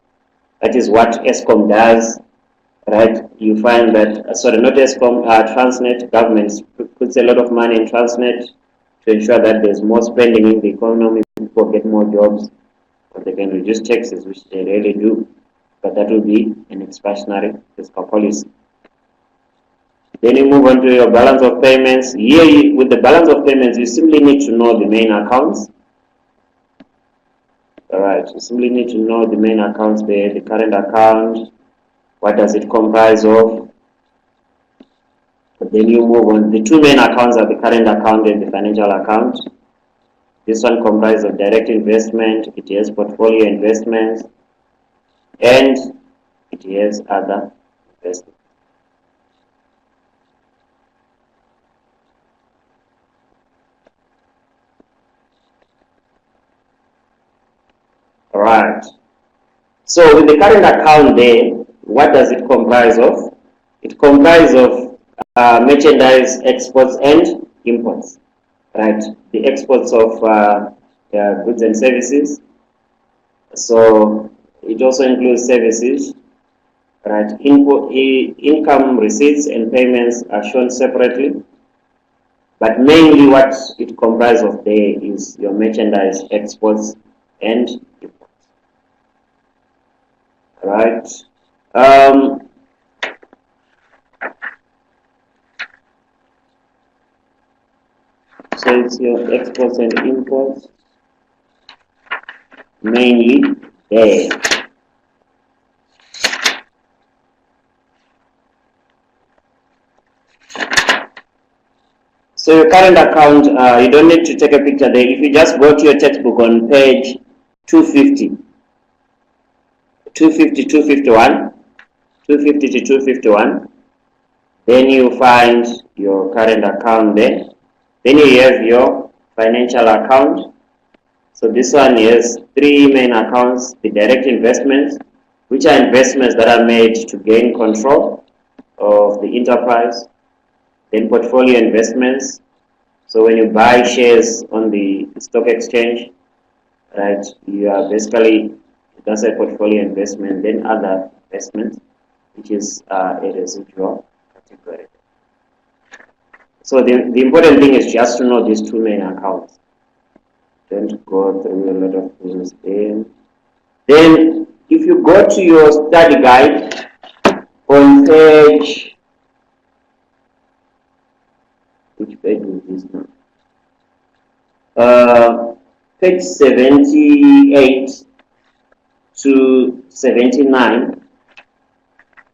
That is what ECOP does. Right? You find that, not ECOP, Transnet, government puts a lot of money in Transnet to ensure that there's more spending in the economy, people get more jobs, or they can reduce taxes, which they really do. But that will be an expansionary fiscal policy. Then you move on to your balance of payments. Here, with the balance of payments, you simply need to know the main accounts. All right, you simply need to know the main accounts there, the current account, what does it comprise of. But then you move on. The 2 main accounts are the current account and the financial account. This one comprises of direct investment, it has portfolio investments, and it has other investments. All right. So with the current account there, what does it comprise of? It comprises of merchandise exports and imports, right? The exports of goods and services. So it also includes services, right? Income receipts and payments are shown separately, but mainly what it comprises of there is your merchandise exports and imports, right? So it's your exports and imports mainly there. So your current account, you don't need to take a picture there. If you just go to your textbook on page 250, 251, 250 to 251, then you find your current account there. Then you have your financial account. So this one has three main accounts: the direct investments, which are investments that are made to gain control of the enterprise. Then portfolio investments. So when you buy shares on the stock exchange, right, you are basically, that's a portfolio investment. Then other investments, which is a residual category. So the important thing is just to know these two main accounts. Don't go through a lot of things there. Then if you go to your study guide on page, which page is this now? Page 78 to 79,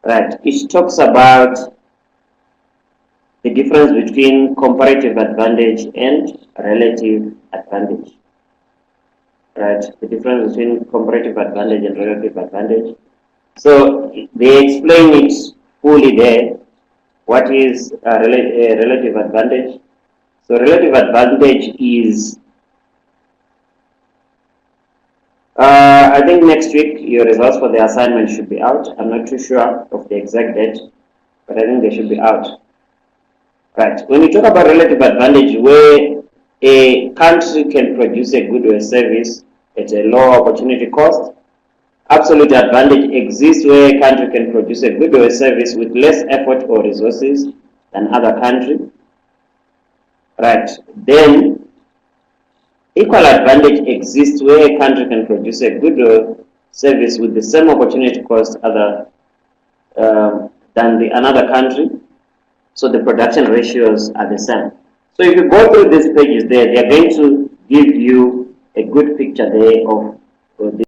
right? It talks about the difference between comparative advantage and relative advantage, right? The difference between comparative advantage and relative advantage. So they explain it fully there. What is a relative advantage? So relative advantage is, I think next week your results for the assignment should be out. I'm not too sure of the exact date, but I think they should be out. Right. When you talk about relative advantage, where a country can produce a good or a service at a lower opportunity cost, absolute advantage exists where a country can produce a good or a service with less effort or resources than other country. Right. Then equal advantage exists where a country can produce a good or service with the same opportunity cost other than another country. So the production ratios are the same. So if you go through these pages there, they are going to give you a good picture there of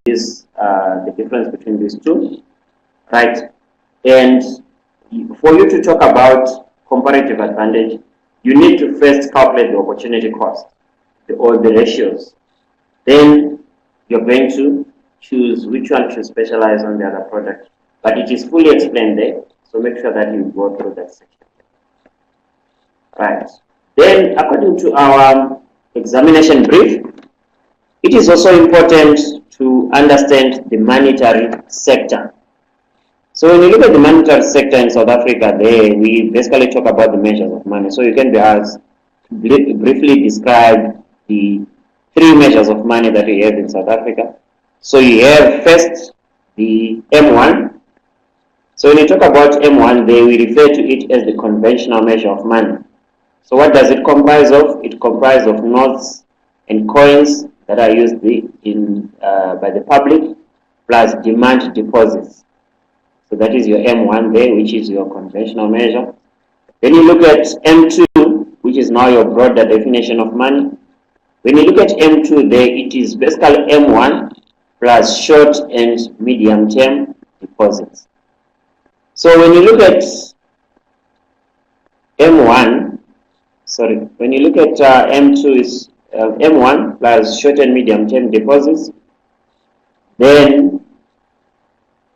this, the difference between these two, right? And for you to talk about comparative advantage, you need to first calculate the opportunity cost, or the ratios. Then you're going to choose which one to specialize on the other product. But it is fully explained there, so make sure that you go through that section. Right. Then, according to our examination brief, it is also important to understand the monetary sector. So when you look at the monetary sector in South Africa, there we basically talk about the measures of money. So you can be asked to briefly describe the three measures of money that we have in South Africa. So you have first the M1. So when you talk about M1, there we refer to it as the conventional measure of money. So what does it comprise of? It comprises of notes and coins that are used by the public, plus demand deposits. So that is your M1 there, which is your conventional measure. Then you look at M2, which is now your broader definition of money. When you look at M2 there, it is basically M1 plus short and medium term deposits. So when you look at M1, when you look at M2 is M1 plus short and medium term deposits, then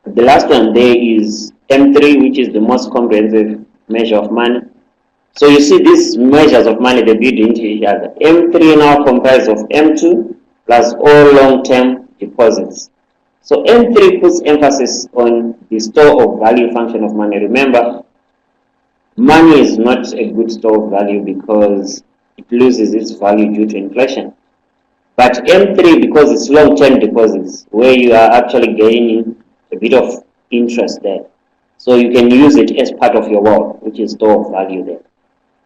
The last one there is M3, which is the most comprehensive measure of money. So you see these measures of money, they build into each other. M3 now comprises of M2 plus all long-term deposits. So M3 puts emphasis on the store of value function of money. Remember, money is not a good store of value because it loses its value due to inflation. But M3, because it's long-term deposits, where you are actually gaining a bit of interest there. So you can use it as part of your wealth, which is store of value there.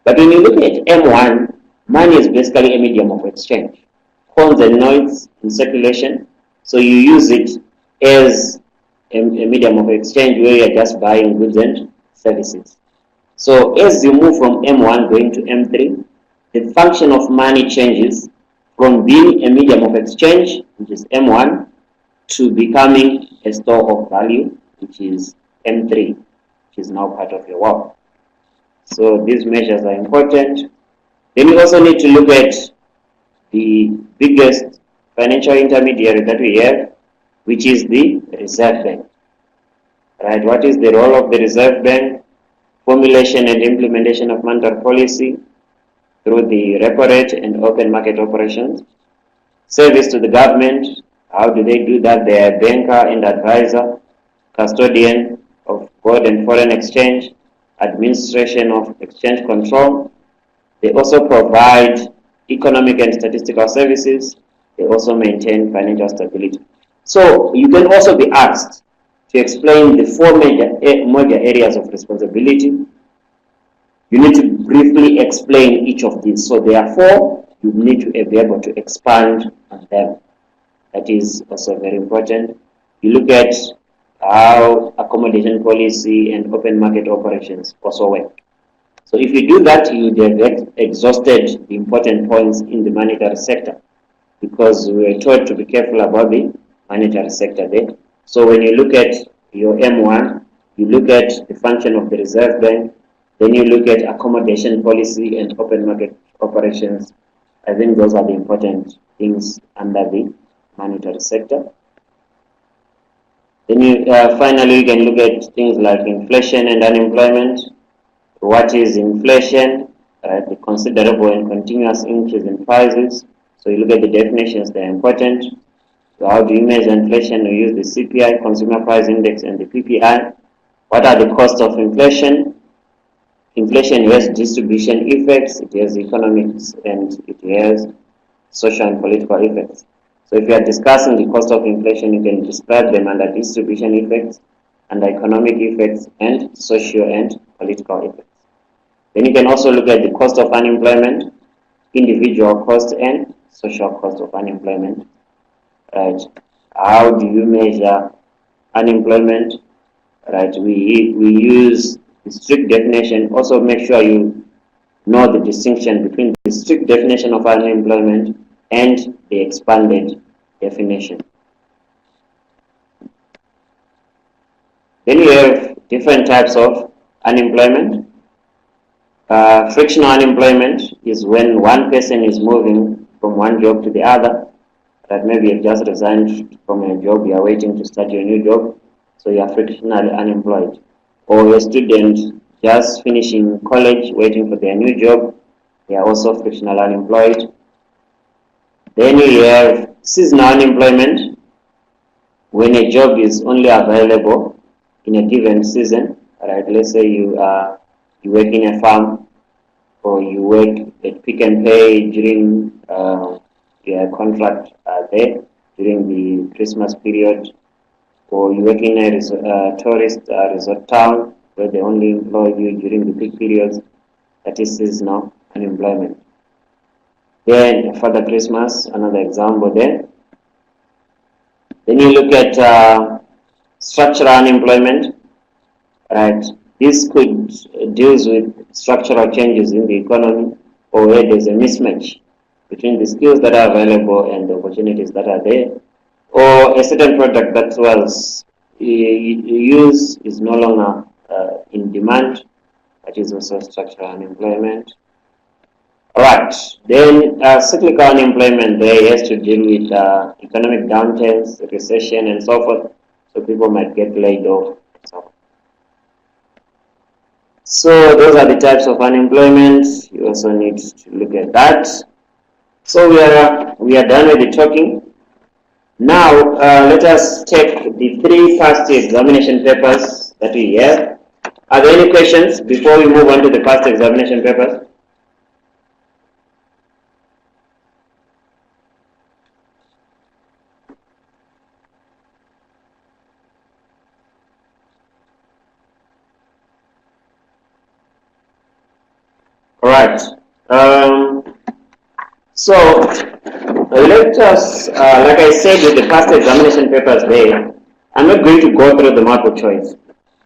But when you look at M1, money is basically a medium of exchange. Coins and notes in circulation. So you use it as a medium of exchange where you're just buying goods and services. So as you move from M1 going to M3, the function of money changes from being a medium of exchange, which is M1, to becoming a store of value, which is M3, which is now part of your wealth. So these measures are important. Then you also need to look at the biggest financial intermediary that we have, which is the Reserve Bank. Right? What is the role of the Reserve Bank? Formulation and implementation of monetary policy through the repo rate and open market operations. Service to the government. How do they do that? They are banker and advisor, custodian of gold and foreign exchange, administration of exchange control. They also provide economic and statistical services. They also maintain financial stability. So you can also be asked to explain the four major areas of responsibility. You need to briefly explain each of these. So therefore, you need to be able to expand on them. That is also very important. You look at how accommodation policy and open market operations also work. So if you do that, you get exhausted the important points in the monetary sector, because we were taught to be careful about the monetary sector there. So when you look at your M1, you look at the function of the Reserve Bank, then you look at accommodation policy and open market operations. I think those are the important things under the monetary sector. Then you finally you can look at things like inflation and unemployment. What is inflation? The considerable and continuous increase in prices. So you look at the definitions, they're important. So how do you measure inflation? We use the CPI, Consumer Price Index, and the PPI. What are the costs of inflation? Inflation has distribution effects, it has economics, and it has social and political effects. So if you are discussing the cost of inflation, you can describe them under distribution effects, under economic effects, and social and political effects. Then you can also look at the cost of unemployment, individual cost, and social cost of unemployment. Right? How do you measure unemployment? Right? We use the strict definition. Also make sure you know the distinction between the strict definition of unemployment and the expanded definition. Then you have different types of unemployment. Frictional unemployment is when one person is moving from one job to the other. That maybe you've just resigned from a job, you are waiting to start your new job, so you are frictionally unemployed. Or a student just finishing college, waiting for their new job, they are also frictionally unemployed. Then you have seasonal unemployment, when a job is only available in a given season. Right? Let's say you work in a farm, or you work at Pick and Pay during your contract there during the Christmas period, or you work in a tourist resort town where they only employ you during the peak periods. That is seasonal unemployment. Then Father Christmas, another example there. Then you look at structural unemployment. Right? This could deals with structural changes in the economy, or where there's a mismatch between the skills that are available and the opportunities that are there, or a certain product that was used is no longer in demand. That is also structural unemployment. Alright, then cyclical unemployment there has to deal with economic downturns, recession, and so forth. so people might get laid off. So those are the types of unemployment. You also need to look at that. So we are done with the talking. Now let us take the three past examination papers that we have. Are there any questions before we move on to the past examination papers? All right. So let us, like I said with the past examination papers there, I'm not going to go through the multiple choice.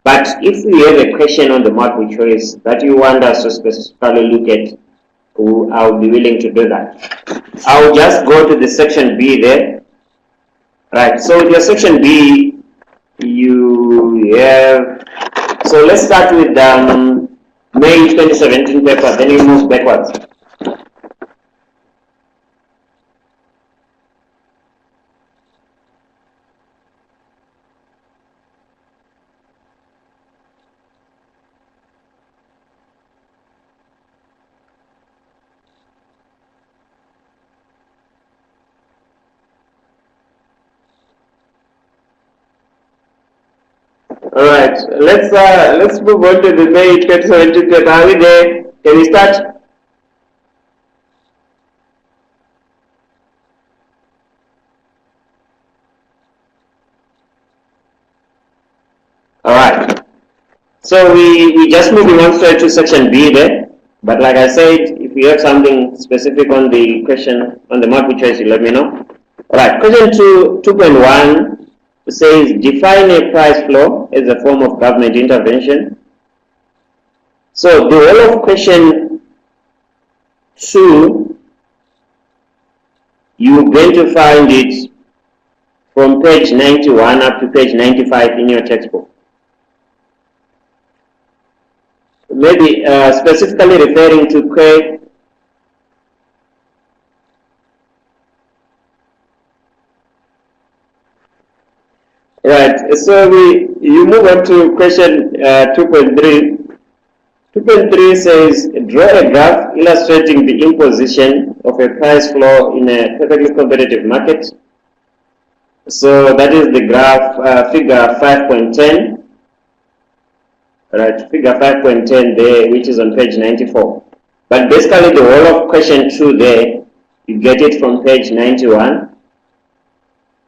But if we have a question on the multiple choice that you want us to specifically look at, I'll be willing to do that. I'll just go to the section B there. Right, so with your section B, you have, so let's start with May 2017 paper, then you move backwards. All right, let's move on to the May 2017 paper. Are we there? Can we start? All right. So we just moving on straight to section B there. But like I said, if you have something specific on the question on the multiple choice, you let me know. All right. Question 2.1 says define a price floor as a form of government intervention. So the whole of question 2, you're going to find it from page 91 up to page 95 in your textbook. Maybe specifically referring to Craig. Right, so you move on to question 2.3. 2.3 says draw a graph illustrating the imposition of a price floor in a perfectly competitive market. So that is the graph figure 5.10. Right, figure 5.10 there, which is on page 94. But basically the whole of question 2 there, you get it from page 91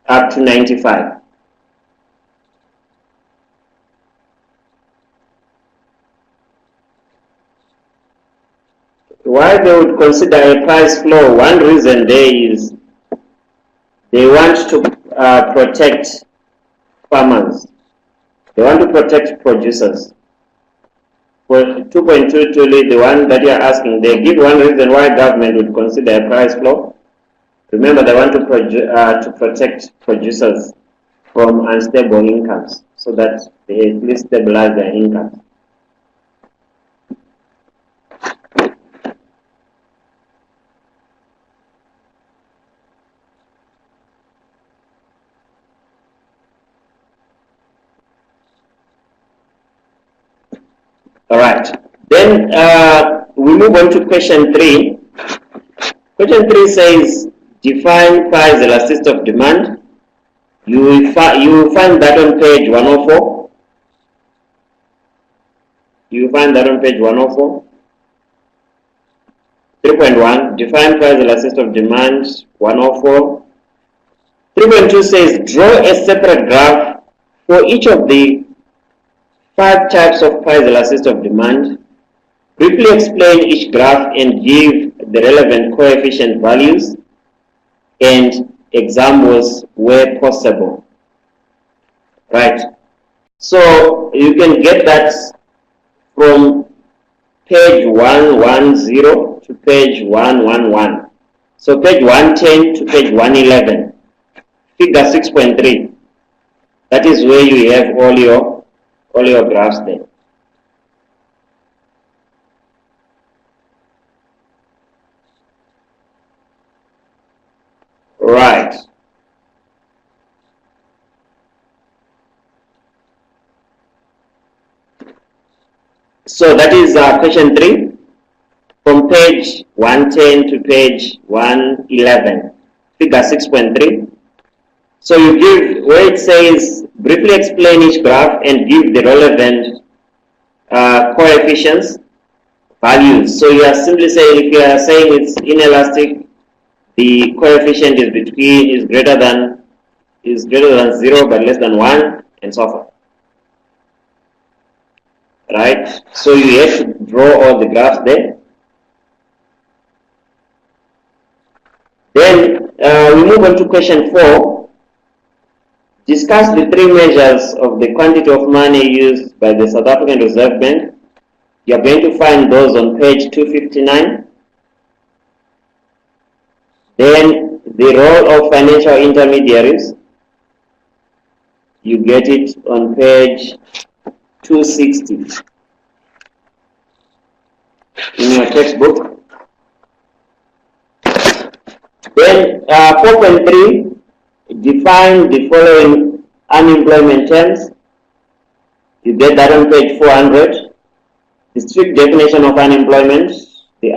up to 95. Why they would consider a price floor, one reason there is they want to protect farmers. They want to protect producers. For 2.22, the one that you are asking, they give one reason why government would consider a price floor. Remember, they want to protect producers from unstable incomes so that they at least stabilize their incomes. All right. Then we move on to question 3. Question 3 says define price elasticity of demand. You will find that on page 104. You will find that on page 104. 3.1 define price elasticity of demand. 104. 3.2 says draw a separate graph for each of the 5 types of price elasticity of demand. Briefly explain each graph and give the relevant coefficient values and examples where possible. Right. So you can get that from page 110 to page 111. So page 110 to page 111. Figure 6.3. That is where you have all your graphs there. Right. So that is question 3 from page 110 to page 111, figure 6.3. So you give where it says briefly explain each graph and give the relevant coefficients values. So you are simply saying, if you are saying it's inelastic, the coefficient is greater than 0 but less than 1, and so forth. Right? So you have to draw all the graphs there. Then we move on to question 4. Discuss the 3 measures of the quantity of money used by the South African Reserve Bank. You are going to find those on page 259. Then the role of financial intermediaries. You get it on page 260 in your textbook. Then 4.3, define the following unemployment terms. You get that on page 400. The strict definition of unemployment, the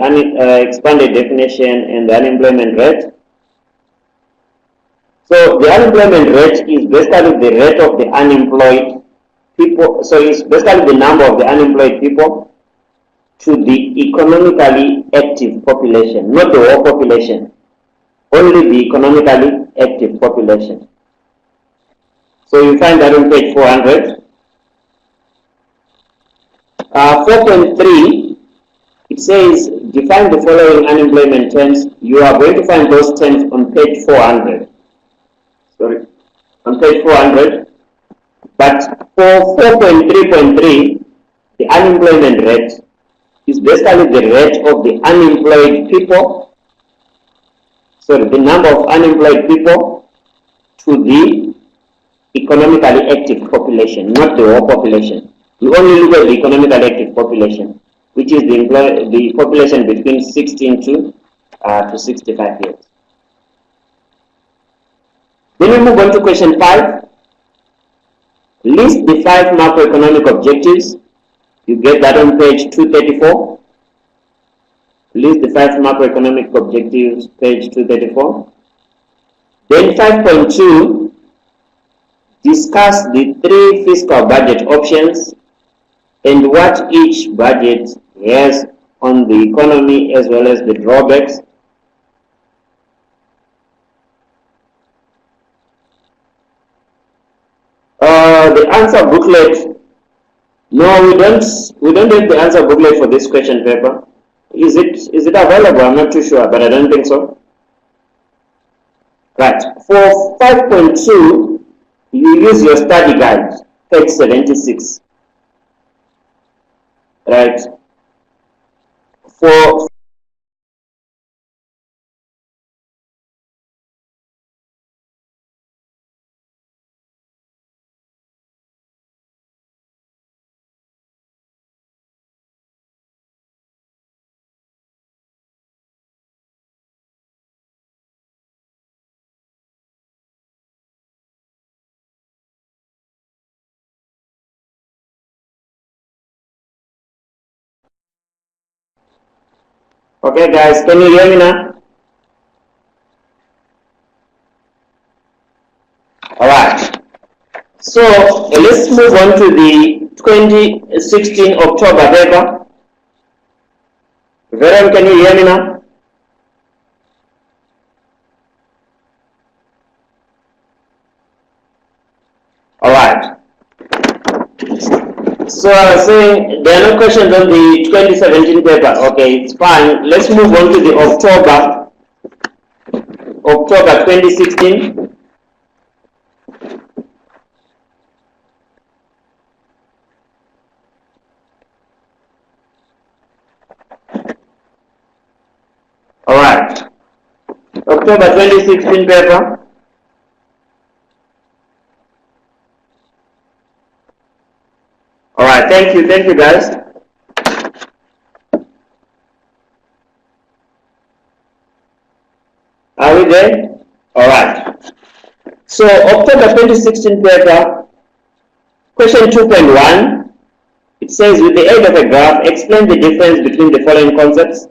expanded definition, and the unemployment rate. So the unemployment rate is basically the rate of the unemployed people. So it's basically the number of the unemployed people to the economically active population, not the whole population, only the economically active population. So you find that on page 400. 4.3, it says define the following unemployment terms. You are going to find those terms on page 400. Sorry, on page 400. But for 4.3.3, the unemployment rate is basically the rate of the unemployed people, sorry, the number of unemployed people to the economically active population, not the whole population. We only look at the economically active population, which is the population between 16 to 65 years. Then we move on to question 5. List the 5 macroeconomic objectives. You get that on page 234. List the 5 macroeconomic objectives, page 234. Then 5.2, discuss the 3 fiscal budget options and what each budget has on the economy as well as the drawbacks. The answer booklet. No, we don't have the answer booklet for this question paper. Is it available? I'm not too sure, but I don't think so. Right. For 5.2, you use your study guide, page 76. Right. For okay, guys, can you hear me now? All right. So let's move on to the 2016 October paper. Veron, can you hear me now? All right. So I was saying there are no questions on the 2017 paper. Okay, it's fine. Let's move on to the October 2016. All right. October 2016 paper. All right, thank you guys. Are we there? All right. So October 2016 paper, question 2.1. It says, with the aid of a graph, explain the difference between the following concepts: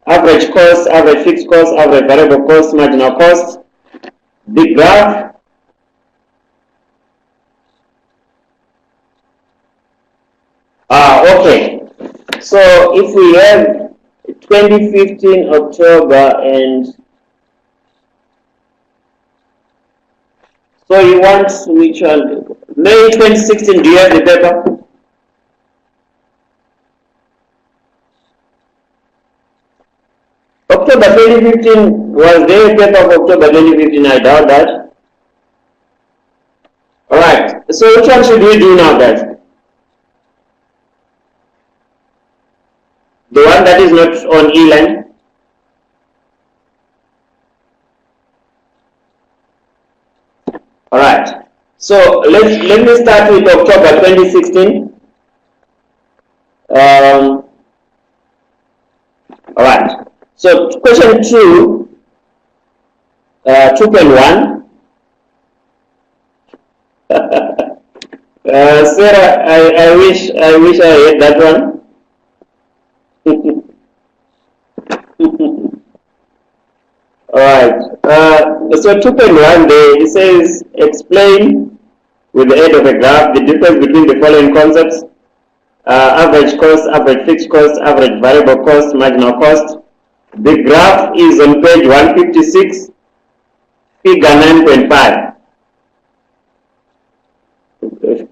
average cost, average fixed cost, average variable cost, marginal cost. The graph okay. So if we have 2015 October and so you want which one? May 2016, do you have the paper? October 2015, was there a paper of October 2015? I doubt that. Alright, so which one should we do now, guys? The one that is not on E-line? Alright, so let me start with October 2016. Alright, so question 2, 2.1. Sarah, I wish I had that one. Alright, so 2.1 there, it says explain with the aid of a graph the difference between the following concepts: average cost, average fixed cost, average variable cost, marginal cost. The graph is on page 156, figure 9.5.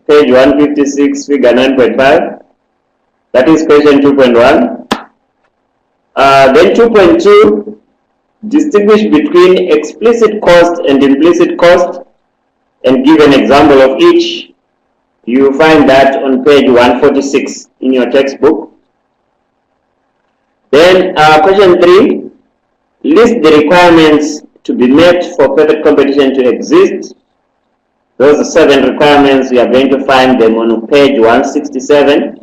Page 156, figure 9.5. That is question 2.1. Then 2.2, distinguish between explicit cost and implicit cost and give an example of each. You find that on page 146 in your textbook. Then question 3, list the requirements to be met for perfect competition to exist. Those are 7 requirements. We are going to find them on page 167.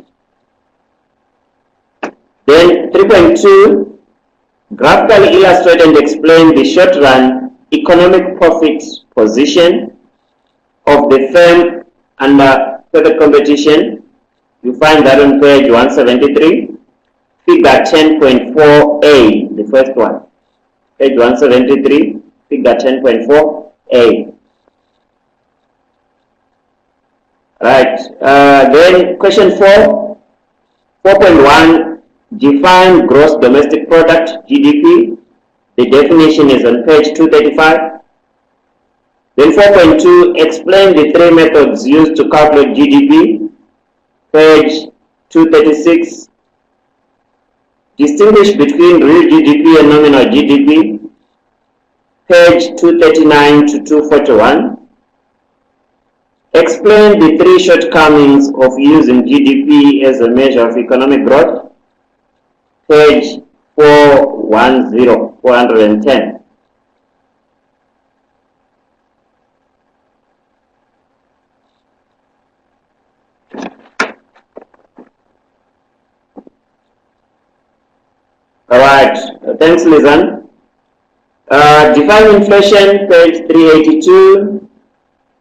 Then 3.2, graphically illustrate and explain the short-run economic profit position of the firm under perfect competition. You find that on page 173, figure 10.4a, the first one. Page 173, figure 10.4a. Right. Then question 4, 4.1. Define gross domestic product, GDP. The definition is on page 235. Then 4.2, explain the 3 methods used to calculate GDP, page 236. Distinguish between real GDP and nominal GDP, page 239 to 241. Explain the 3 shortcomings of using GDP as a measure of economic growth, page 410. Alright, thanks, Lizanne. Define inflation, page 382.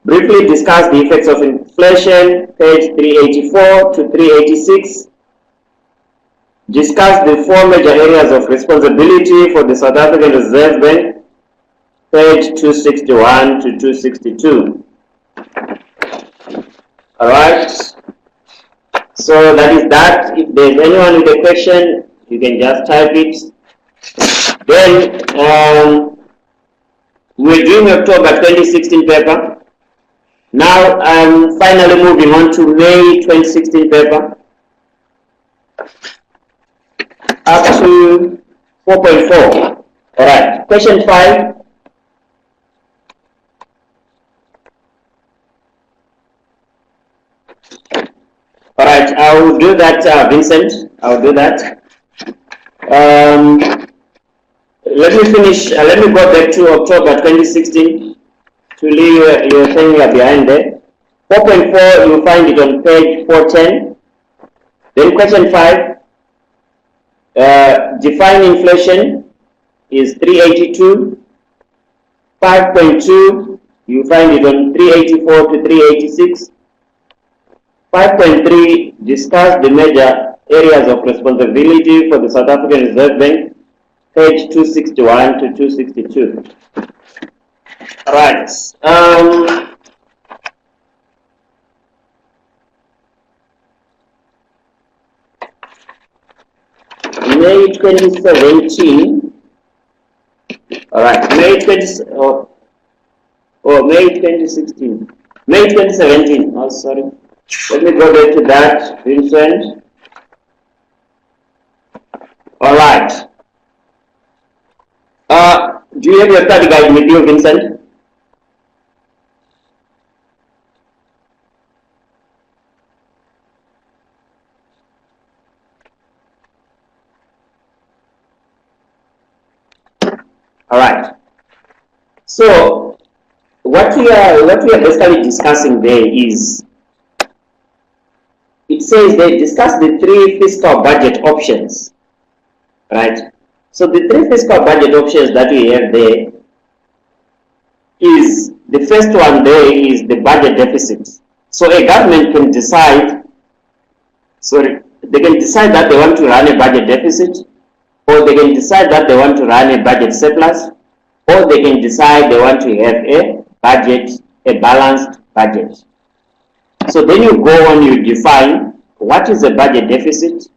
Briefly discuss the effects of inflation, page 384 to 386. Discuss the 4 major areas of responsibility for the South African Reserve Bank, page 261 to 262. Alright, so that is that. If there is anyone with a question, you can just type it. Then we're doing October 2016 paper. Now I'm finally moving on to May 2016 paper. Up to 4.4. Alright, question 5. Alright, I will do that, Vincent. I will do that. Let me finish, let me go back to October 2016 to leave your thing you are behind there. 4.4, you will find it on page 410. Then question 5. Define inflation is 382. 5.2, you find it on 384 to 386. 5.3, discuss the major areas of responsibility for the South African Reserve Bank, page 261 to 262. All right. May 2017. All right, May 2016. May 2017. Oh, sorry. Let me go back to that, Vincent. All right. Do you have your study guide with you, Vincent? All right. So what we are basically discussing there is, it says they discuss the three fiscal budget options, right? So the three fiscal budget options that we have there is, the first one there is the budget deficit. So a government can decide, they can decide that they want to run a budget deficit, or they can decide that they want to run a budget surplus, or they can decide they want to have a budget, a balanced budget. So then you go on, you define what is a budget deficit.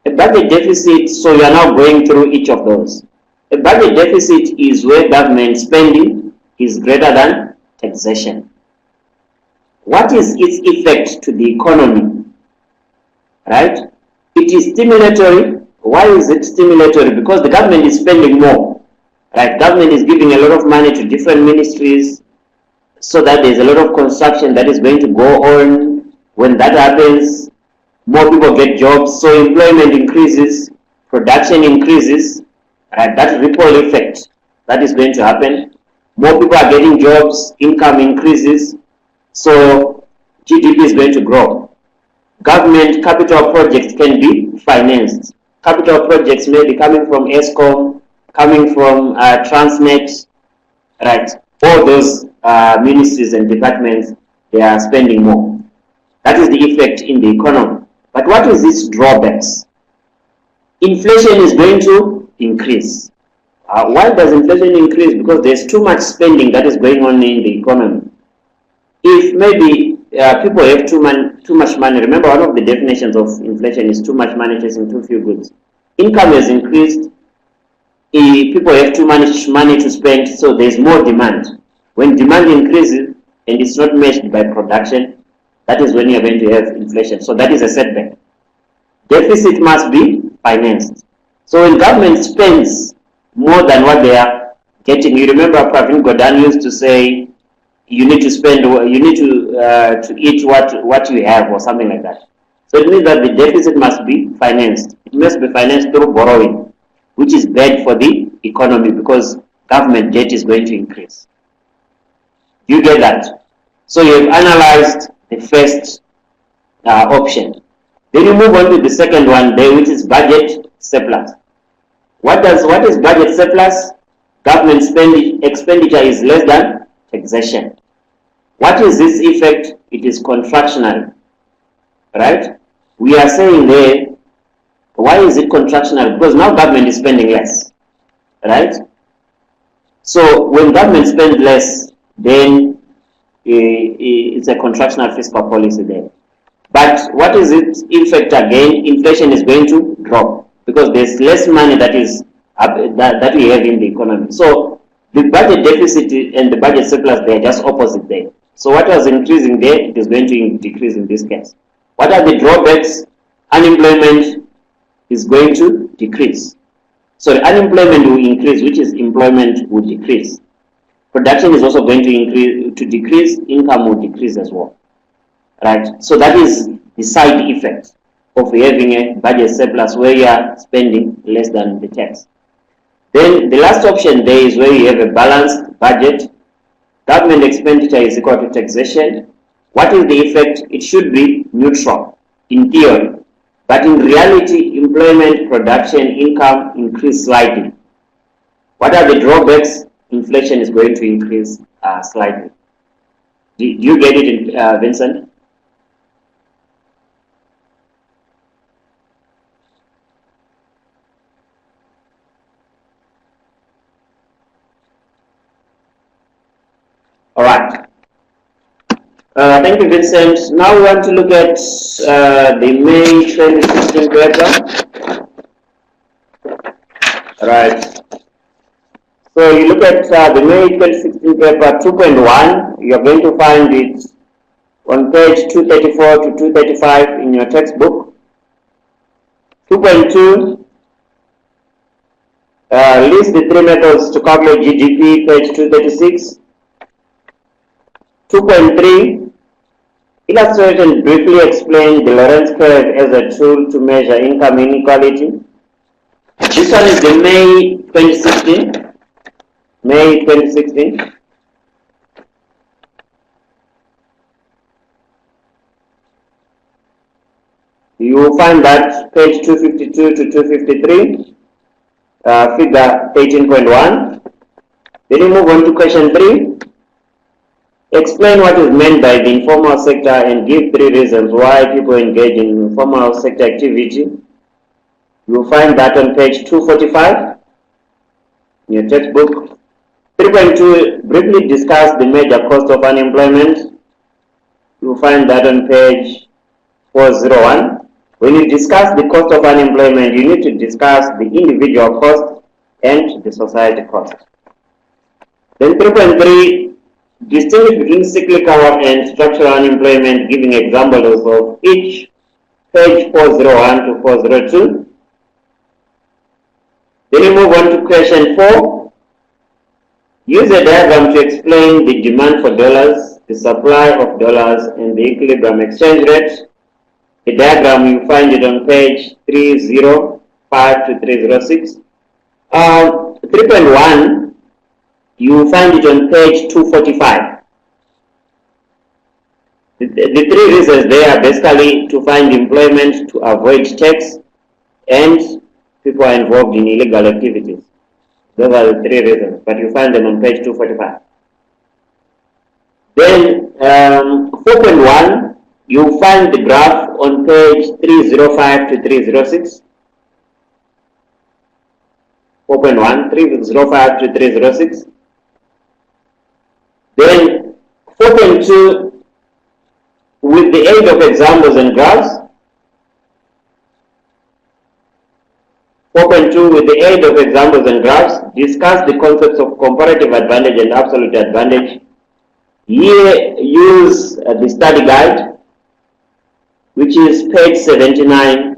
A budget deficit, so you are now going through each of those. A budget deficit is where government spending is greater than taxation. What is its effect to the economy? Right? It is stimulatory. Why is it stimulatory? Because the government is spending more. Right? Government is giving a lot of money to different ministries, so that there's a lot of construction that is going to go on. When that happens, more people get jobs, so employment increases, production increases, right? That ripple effect that is going to happen. More people are getting jobs, income increases, so GDP is going to grow. Government capital projects can be financed. Capital projects may be coming from ESCOM, coming from Transnet, right? All those ministries and departments, they are spending more. That is the effect in the economy. But what is its drawbacks? Inflation is going to increase. Why does inflation increase? Because there's too much spending that is going on in the economy. If maybe people have too much money, remember one of the definitions of inflation is too much money chasing too few goods. Income has increased, people have too much money to spend, so there's more demand. When demand increases and it's not matched by production, that is when you're going to have inflation. So that is a setback. Deficit must be financed. So when government spends more than what they are getting, you remember Pravin Gordhan used to say, you need to spend, you need to eat what you have, or something like that. So it means that the deficit must be financed. It must be financed through borrowing, which is bad for the economy because government debt is going to increase. You get that? So you have analyzed the first option. Then you move on to the second one there, which is budget surplus. What is budget surplus? Government expenditure is less than taxation. What is this effect? It is contractional, right? We are saying there, why is it contractional? Because now government is spending less, right? So when government spends less, then it's a contractional fiscal policy there. But what is its effect again? Inflation is going to drop because there's less money that we have in the economy. So the budget deficit and the budget surplus, they are just opposite there. So what was increasing there, it is going to decrease in this case. What are the drawbacks? Unemployment is going to decrease. So the unemployment will increase, which is employment will decrease. Production is also going to decrease, income will decrease as well. Right? So that is the side effect of having a budget surplus where you are spending less than the tax. Then the last option there is where you have a balanced budget. Government expenditure is equal to taxation. What is the effect? It should be neutral in theory. But in reality, employment, production, income increase slightly. What are the drawbacks? Inflation is going to increase slightly. Do you get it, Vincent? All right. Thank you, Vincent. Now we want to look at the May 2016 paper. All right. So you look at the May 2016 paper 2.1. You're going to find it on page 234 to 235 in your textbook. 2.2. List the three methods to calculate GDP, page 236. 2.3. Illustrate and briefly explain the Lorentz curve as a tool to measure income inequality. This one is the May 2016. May 2016. You will find that page 252 to 253, figure 18.1. Then you move on to question 3. Explain what is meant by the informal sector and give 3 reasons why people engage in informal sector activity. You will find that on page 245 in your textbook. 3.2, briefly discuss the major cost of unemployment. You will find that on page 401. When you discuss the cost of unemployment, you need to discuss the individual cost and the society cost. Then 3.3, distinguish between cyclical and structural unemployment, giving examples of each, page 401 to 402. Then you move on to question 4. Use a diagram to explain the demand for dollars, the supply of dollars, and the equilibrium exchange rate. The diagram, you find it on page 305 to 306. 3.1, you find it on page 245. The 3 reasons there are basically to find employment, to avoid tax, and people are involved in illegal activities. Those are the 3 reasons, but you find them on page 245. Then 4.1, you find the graph on page 305 to 306. 4.1, 305 to 306. Then 4.2, with the aid of examples and graphs. 4.2, with the aid of examples and graphs, discuss the concepts of comparative advantage and absolute advantage. Here, use the study guide, which is page 78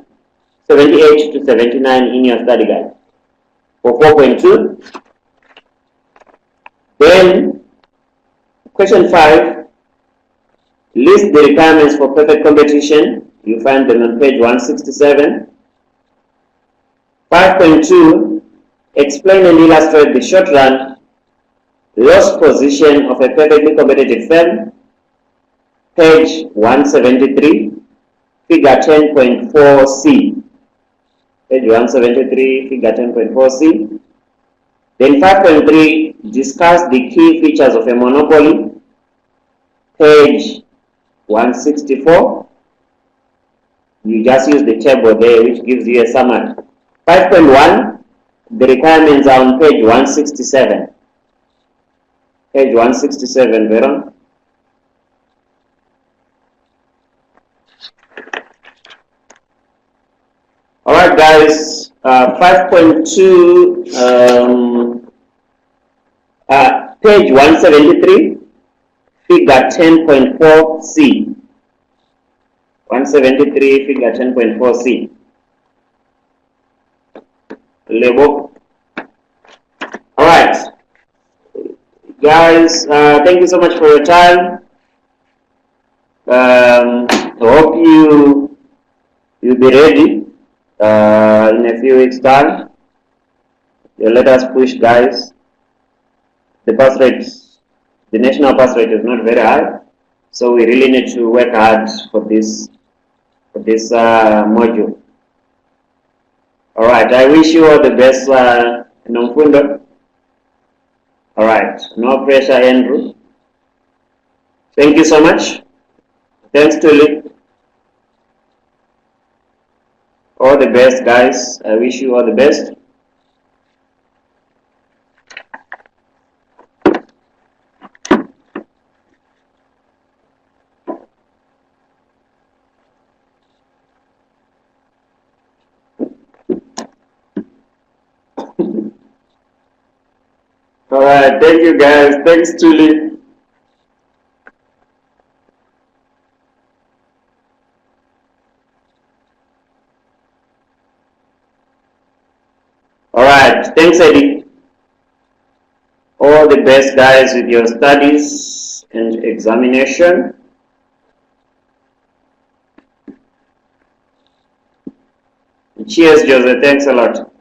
to 79 in your study guide for 4.2. Then, question 5, list the requirements for perfect competition. You find them on page 167. 5.2, explain and illustrate the short run loss position of a perfectly competitive firm. Page 173, figure 10.4c. Page 173, figure 10.4c. Then 5.3, discuss the key features of a monopoly. Page 164. You just use the table there, which gives you a summary. 5.1, the requirements are on page 167. Page 167, Veron. Alright guys, 5.2, page 173, figure 10.4c. 173, figure 10.4c. Label. Alright. Guys, thank you so much for your time. I hope you'll be ready in a few weeks' time. Let us push, guys. The pass rate, the national pass rate is not very high, so we really need to work hard for this module. All right, I wish you all the best, Nomfundo. All right, no pressure, Andrew. Thank you so much. Thanks to you. All the best, guys. I wish you all the best. All right, thank you guys. Thanks, Julie. All right, thanks, Eddie. All the best, guys, with your studies and examination. Cheers, Joseph. Thanks a lot.